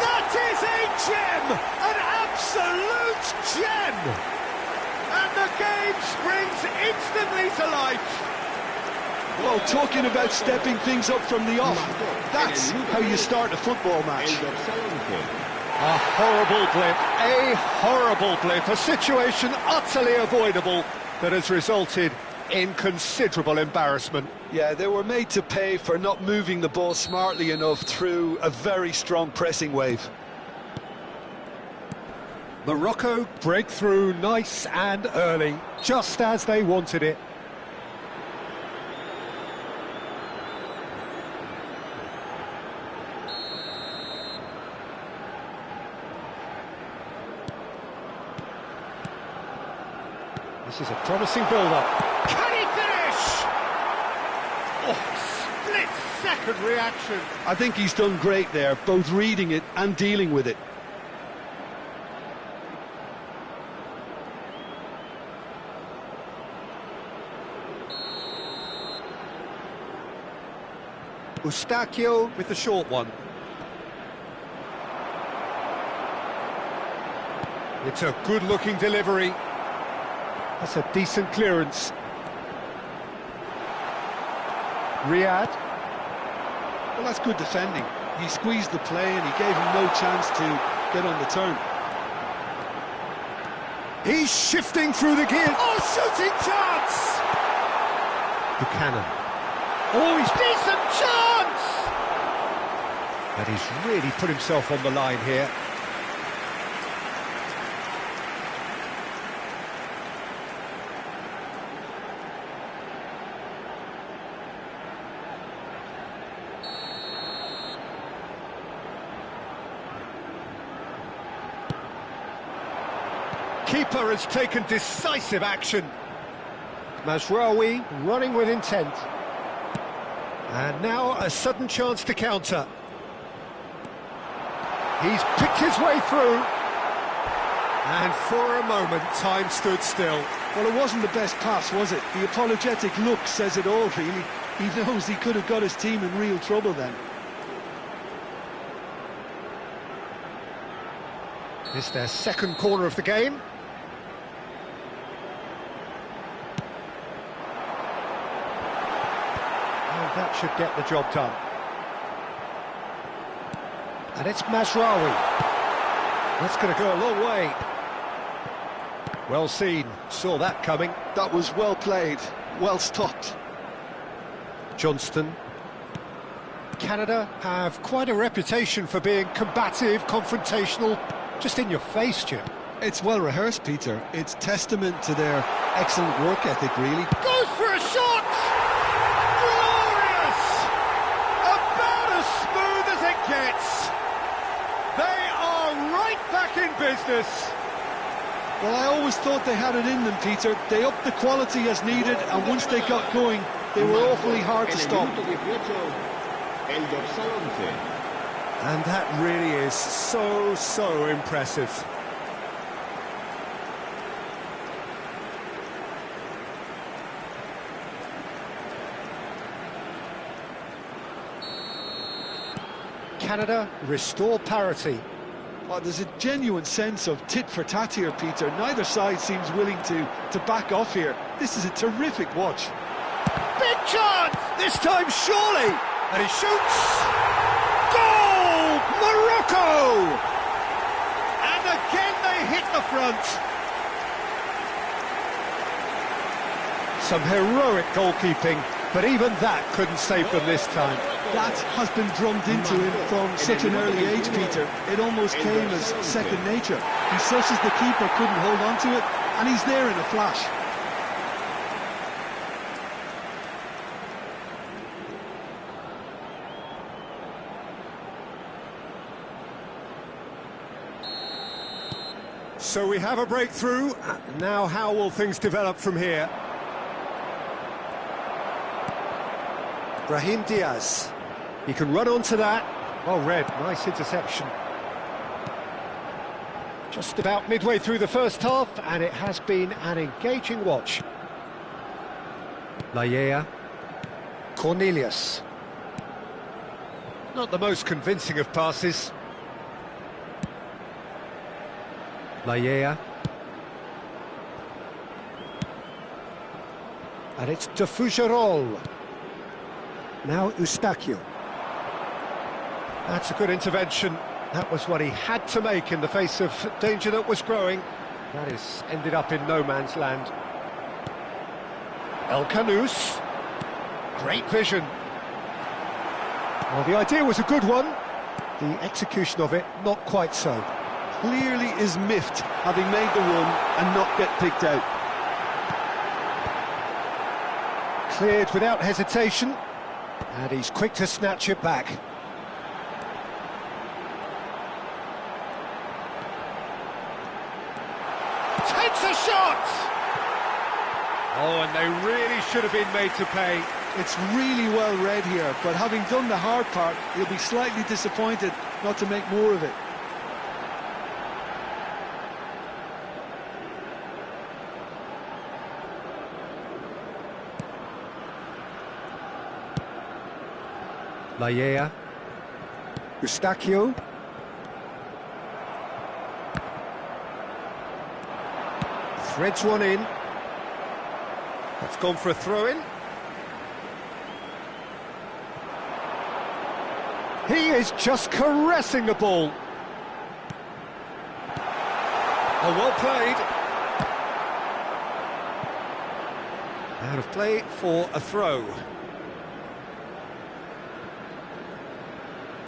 That is a gem! An absolute gem! And the game springs instantly to life. Well, talking about stepping things up from the off, that's how you start a football match. A horrible blip, a situation utterly avoidable that has resulted in considerable embarrassment. Yeah, they were made to pay for not moving the ball smartly enough through a very strong pressing wave. Morocco break through nice and early, just as they wanted it. This is a promising build-up. Can he finish? Oh, split-second reaction. I think he's done great there, both reading it and dealing with it. Eustachio with the short one. It's a good-looking delivery. That's a decent clearance. Riyad. Well, that's good defending. He squeezed the play and he gave him no chance to get on the turn. He's shifting through the gears. Oh, shooting chance! Buchanan. Oh, he's decent chance! But he's really put himself on the line here. Keeper has taken decisive action. Mazraoui running with intent. And now a sudden chance to counter. He's picked his way through. And for a moment, time stood still. Well, it wasn't the best pass, was it? The apologetic look says it all, really. He knows he could have got his team in real trouble then. This is their second corner of the game. That should get the job done. And it's Mazraoui. That's going to go a long way. Well seen, saw that coming. That was well played, well stopped. Johnston. Canada have quite a reputation for being combative, confrontational, just in your face, Jim. It's well rehearsed, Peter. It's testament to their excellent work ethic, really. Goes for a shot! Gets. They are right back in business. Well, I always thought they had it in them, Peter. They upped the quality as needed, and once they got going, they were awfully hard to stop. And that really is so impressive. Canada restore parity. Well, there's a genuine sense of tit for tat here, Peter. Neither side seems willing to back off here. This is a terrific watch. Big chance! This time surely! And he shoots! Goal! Morocco! And again they hit the front. Some heroic goalkeeping, but even that couldn't save them this time. That has been drummed into him from such an early age, Peter. It almost came as second nature. He susses the keeper, couldn't hold on to it, and he's there in a flash. So we have a breakthrough. Now how will things develop from here? Brahim Diaz. He can run onto that. Well read, nice interception. Just about midway through the first half, and it has been an engaging watch. Lallea. Cornelius. Not the most convincing of passes. Lallea. And it's de Fougerolles. Now Eustachio. That's a good intervention. That was what he had to make in the face of danger that was growing. That is ended up in no man's land. El Canous. Great vision. Well, the idea was a good one. The execution of it, not quite so. Clearly is miffed, having made the run and not get picked out. Cleared without hesitation. And he's quick to snatch it back. Takes a shot! Oh, and they really should have been made to pay. It's really well read here, but having done the hard part, he'll be slightly disappointed not to make more of it. Lallea. Eustachio. Threads one in. That's gone for a throw-in. He is just caressing the ball. Oh, well played. Out of play for a throw.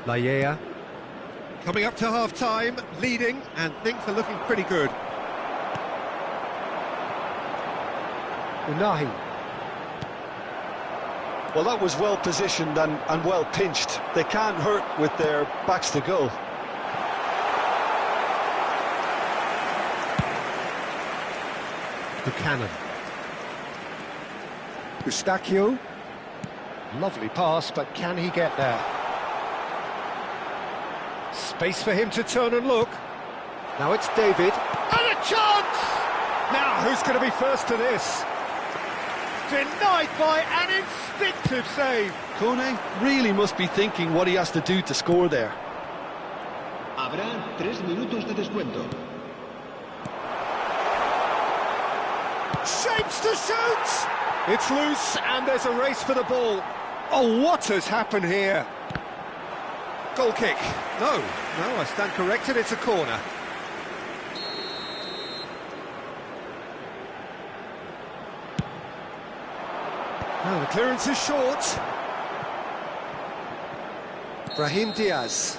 Lallea. Coming up to half-time, leading, and things are looking pretty good. Unahi. Well, that was well positioned and well pinched. They can't hurt with their backs to goal. Buchanan. Eustachio. Lovely pass, but can he get there? Space for him to turn and look. Now it's David. And a chance! Now, who's going to be first to this? Denied by an instinctive save. Kone really must be thinking what he has to do to score there. Habrá 3 minutos de descuento. Shapes to shoot! It's loose and there's a race for the ball. Oh, what has happened here? Goal kick. No, I stand corrected, it's a corner. Oh, the clearance is short. Brahim Diaz.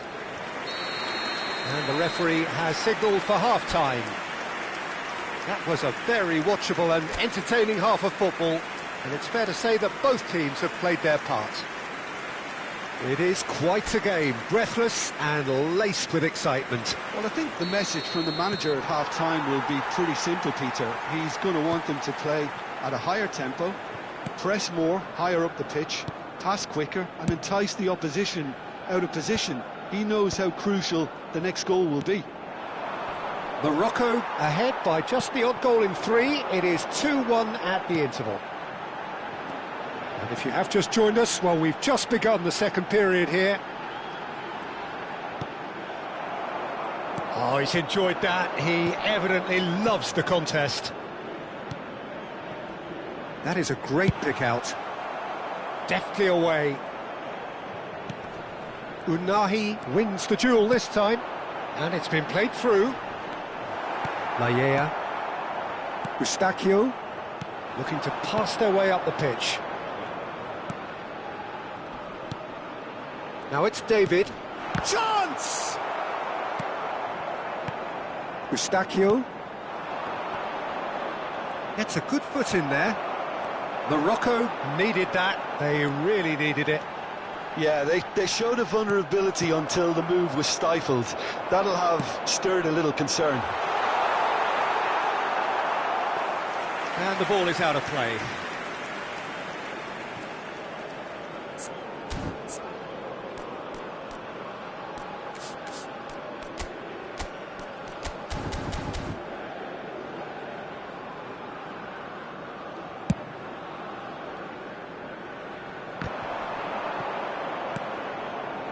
And the referee has signalled for half-time. That was a very watchable and entertaining half of football, and it's fair to say that both teams have played their part. It is quite a game, breathless and laced with excitement. Well, I think the message from the manager at half-time will be pretty simple, Peter. He's going to want them to play at a higher tempo, press more, higher up the pitch, pass quicker, and entice the opposition out of position. He knows how crucial the next goal will be. Morocco ahead by just the odd goal in 3. It is 2-1 at the interval. And if you have just joined us, well, we've just begun the second period here. Oh, he's enjoyed that. He evidently loves the contest. That is a great pick out. Deftly away. Unahi wins the duel this time. And it's been played through. Lallea. Eustachio. Looking to pass their way up the pitch. Now it's David. Chance! Eustachio. Gets a good foot in there. Morocco needed that. They really needed it. Yeah, they showed a vulnerability until the move was stifled. That'll have stirred a little concern. And the ball is out of play.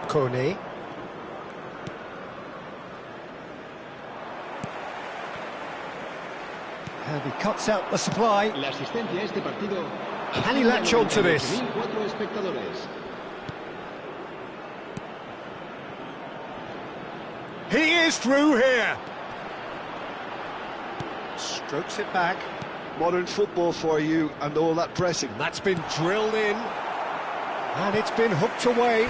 Kone. And he cuts out the supply. La asistencia a este partido. Can he latch on to this? 4 espectadores. He is through here. Strokes it back. Modern football for you and all that pressing. That's been drilled in. And it's been hooked away.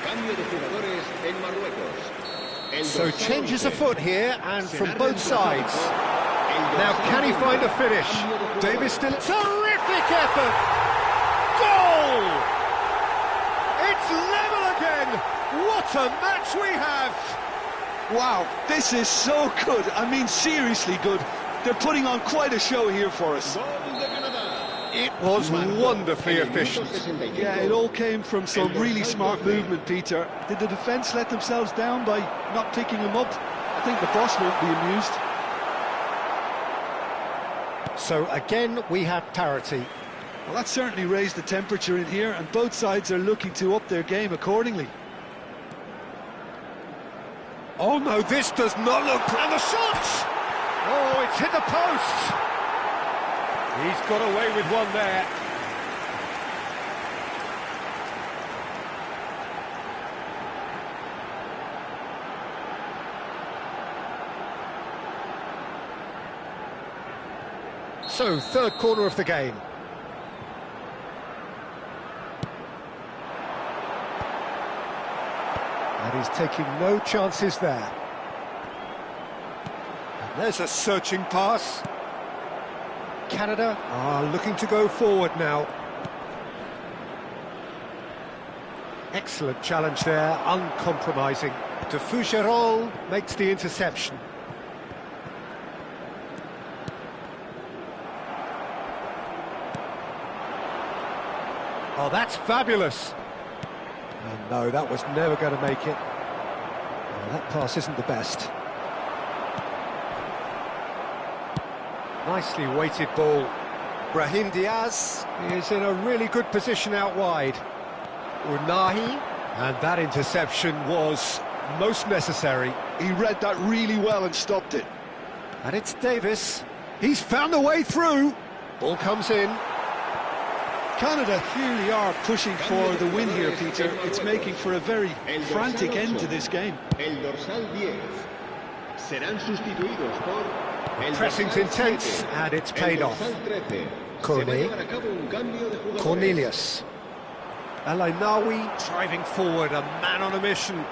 Cambio de jugadores en Marruecos. El So dorsal changes 11. afoot here and Será from both reemplazado sides. por el Now dorsal can he 11. find a finish? Cambio de jugadores. Davis still... Terrific effort! Goal! It's level again! What a match we have! Wow, this is so good. I mean, seriously good. They're putting on quite a show here for us. Gol de Canadá. It was wonderfully En el minuto efficient. 65. Yeah, it all came from some really smart movement, Peter. Did the defence let themselves down by not picking him up? I think the boss won't be amused. So again, we have parity. Well, that certainly raised the temperature in here, and both sides are looking to up their game accordingly. Oh no, this does not look... And the shot! Oh, it's hit the post! He's got away with one there. So, third corner of the game. And he's taking no chances there. And there's a searching pass. Canada are looking to go forward now. Excellent challenge there, uncompromising. De Fougerolles makes the interception. Oh, that's fabulous. And no, that was never going to make it. Oh, that pass isn't the best. Nicely weighted ball. Brahim Diaz is in a really good position out wide. Unahi, and that interception was most necessary. He read that really well and stopped it. And it's Davis. He's found a way through. Ball comes in. Canada clearly are pushing for the win here, Peter. It's making for a very frantic end to this game. El dorsal 10 serán sustituidos por el Pressing's dorsal intense, 7, and it's el paid off. dorsal 13. Cornet. Se va a llevar a cabo un cambio de jugadores. Cornelius. Alainawi driving forward, a man on a mission.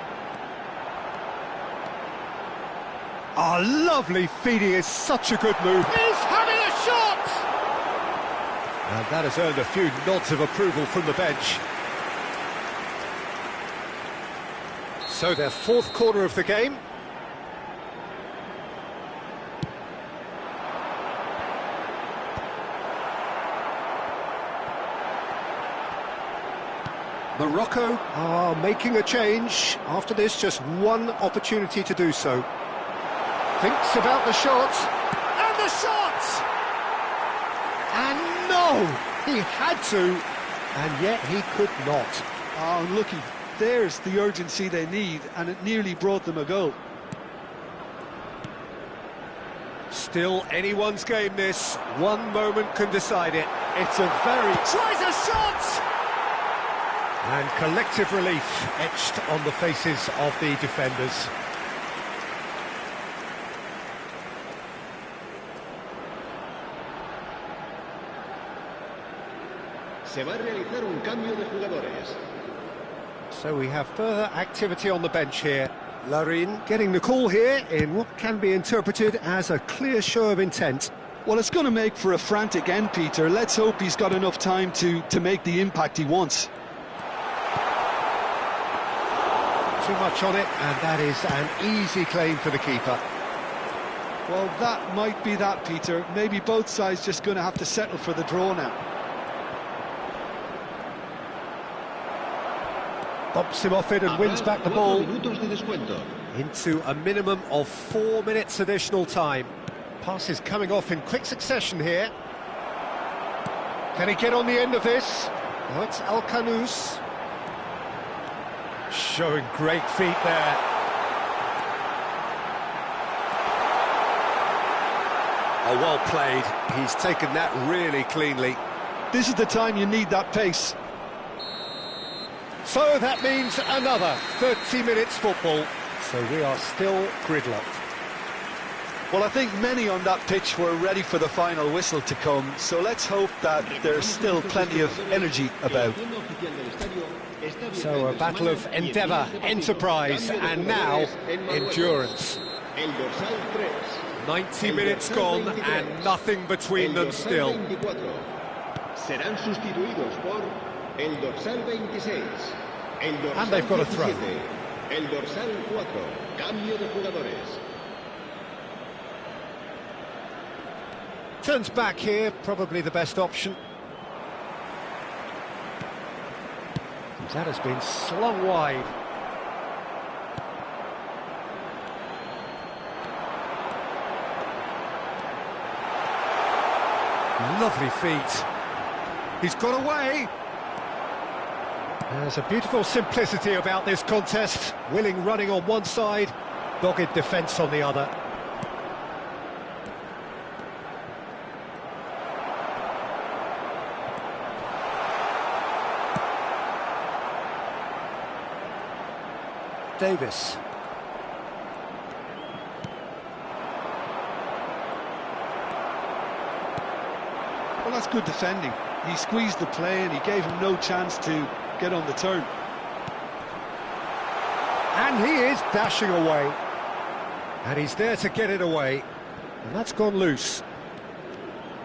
Oh, lovely feeding is such a good move. He's having a shot! And that has earned a few nods of approval from the bench. So their fourth corner of the game. Morocco are making a change. After this, just one opportunity to do so. Thinks about the shot. And the shot! And no! He had to, and yet he could not. Oh, looky, there's the urgency they need, and it nearly brought them a goal. Still anyone's game, this. One moment can decide it. It's a very... Tries a shot! And collective relief etched on the faces of the defenders. Se va a realizar un cambio de jugadores. So we have further activity on the bench here. Larin getting the call here in what can be interpreted as a clear show of intent. Well, it's going to make for a frantic end, Peter. Let's hope he's got enough time to make the impact he wants. Too much on it, and that is an easy claim for the keeper. Well, that might be that, Peter. Maybe both sides just going to have to settle for the draw now. Bumps him off it and wins back the ball. Minutos de descuento. Into a minimum of 4 minutes additional time. Passes coming off in quick succession here. Can he get on the end of this? Oh, it's Al-Kanous. Showing great feet there. Oh, well played. He's taken that really cleanly. This is the time you need that pace. So that means another 30 minutes football. So we are still gridlocked. Well, I think many on that pitch were ready for the final whistle to come, so let's hope that there's still plenty of energy about. So a battle of endeavour, enterprise, and now endurance. 90 minutes gone and nothing between them still. Serán sustituidos por el dorsal 26, el dorsal And they've got a throw. 17, el dorsal 4, cambio de jugadores. Turns back here, probably the best option. That has been slung wide. Lovely feet. He's got away. There's a beautiful simplicity about this contest. Willing running on one side, dogged defence on the other. Davis. Well, that's good defending. He squeezed the play and he gave him no chance to get on the turn. And he is dashing away. And he's there to get it away. And that's gone loose.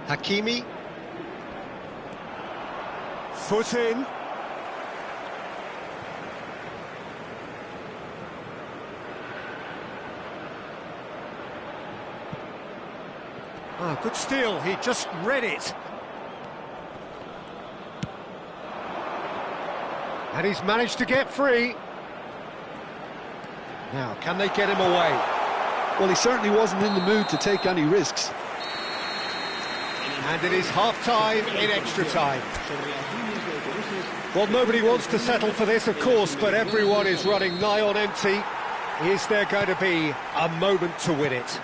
Hakimi. Foot in. Ah, good steal. He just read it. And he's managed to get free. Now, can they get him away? Well, he certainly wasn't in the mood to take any risks. And it is half-time in extra time. Well, nobody wants to settle for this, of course, but everyone is running nigh on empty. Is there going to be a moment to win it?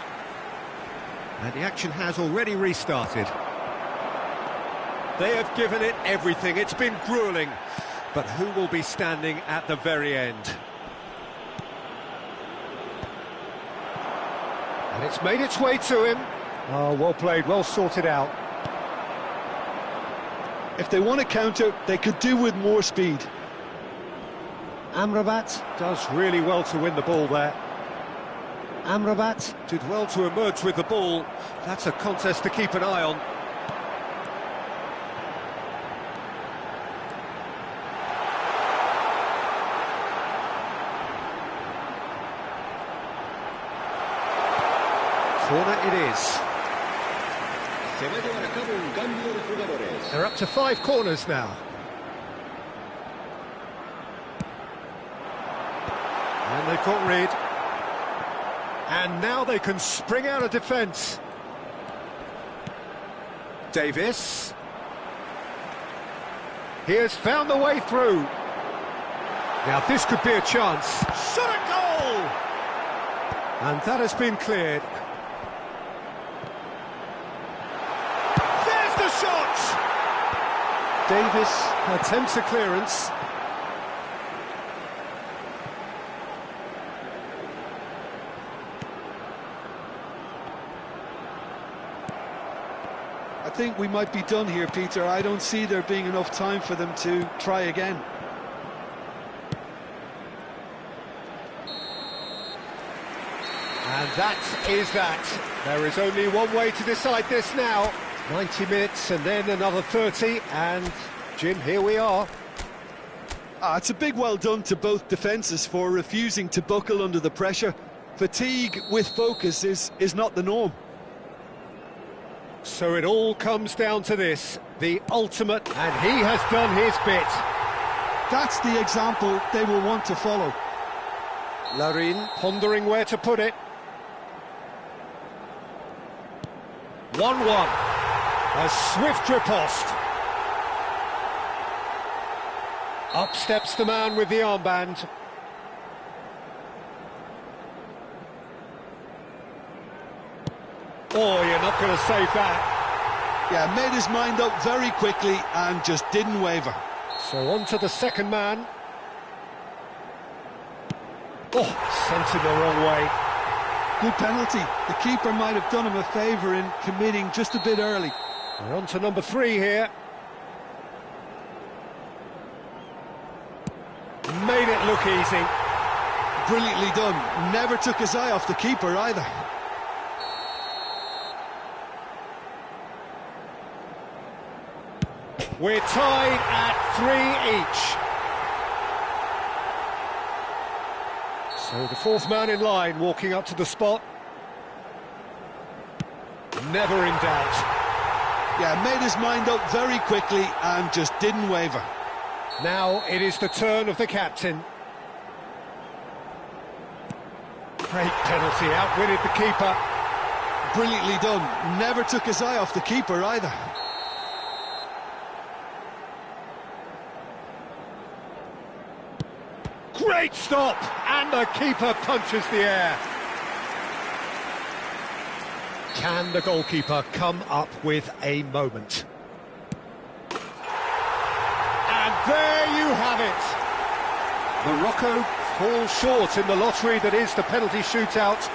And the action has already restarted. They have given it everything. It's been gruelling. But who will be standing at the very end? And it's made its way to him. Oh, well played, well sorted out. If they want to counter, they could do with more speed. Amrabat does really well to win the ball there. Amrabat did well to emerge with the ball. That's a contest to keep an eye on. Corner it is. They're up to 5 corners now. And they've got rid. And now they can spring out of defence. Davis. He has found the way through. Now this could be a chance. Shot at goal! And that has been cleared. There's the shot! Davis attempts a clearance. I think we might be done here, Peter. I don't see there being enough time for them to try again. And that is that. There is only one way to decide this now. 90 minutes and then another 30, and Jim, here we are. It's a big well done to both defences for refusing to buckle under the pressure. Fatigue with focus is not the norm. So it all comes down to this, the ultimate, and he has done his bit. That's the example they will want to follow. Larin pondering where to put it. 1-1. A swift riposte. Up steps the man with the armband. Oh, you're not going to save that. Yeah, made his mind up very quickly and just didn't waver. So on to the second man. Oh, sent him the wrong way. Good penalty. The keeper might have done him a favour in committing just a bit early. We're on to number 3 here. Made it look easy. Brilliantly done. Never took his eye off the keeper either. We're tied at 3 each. So the fourth man in line walking up to the spot. Never in doubt. Yeah, made his mind up very quickly and just didn't waver. Now it is the turn of the captain. Great penalty, outwitted the keeper. Brilliantly done. Never took his eye off the keeper either. Great stop, and the keeper punches the air. Can the goalkeeper come up with a moment? And there you have it. Morocco fall short in the lottery that is the penalty shootout.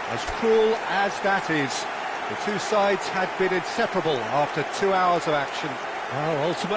As cruel as that is, the two sides had been inseparable after 2 hours of action. Well, ultimately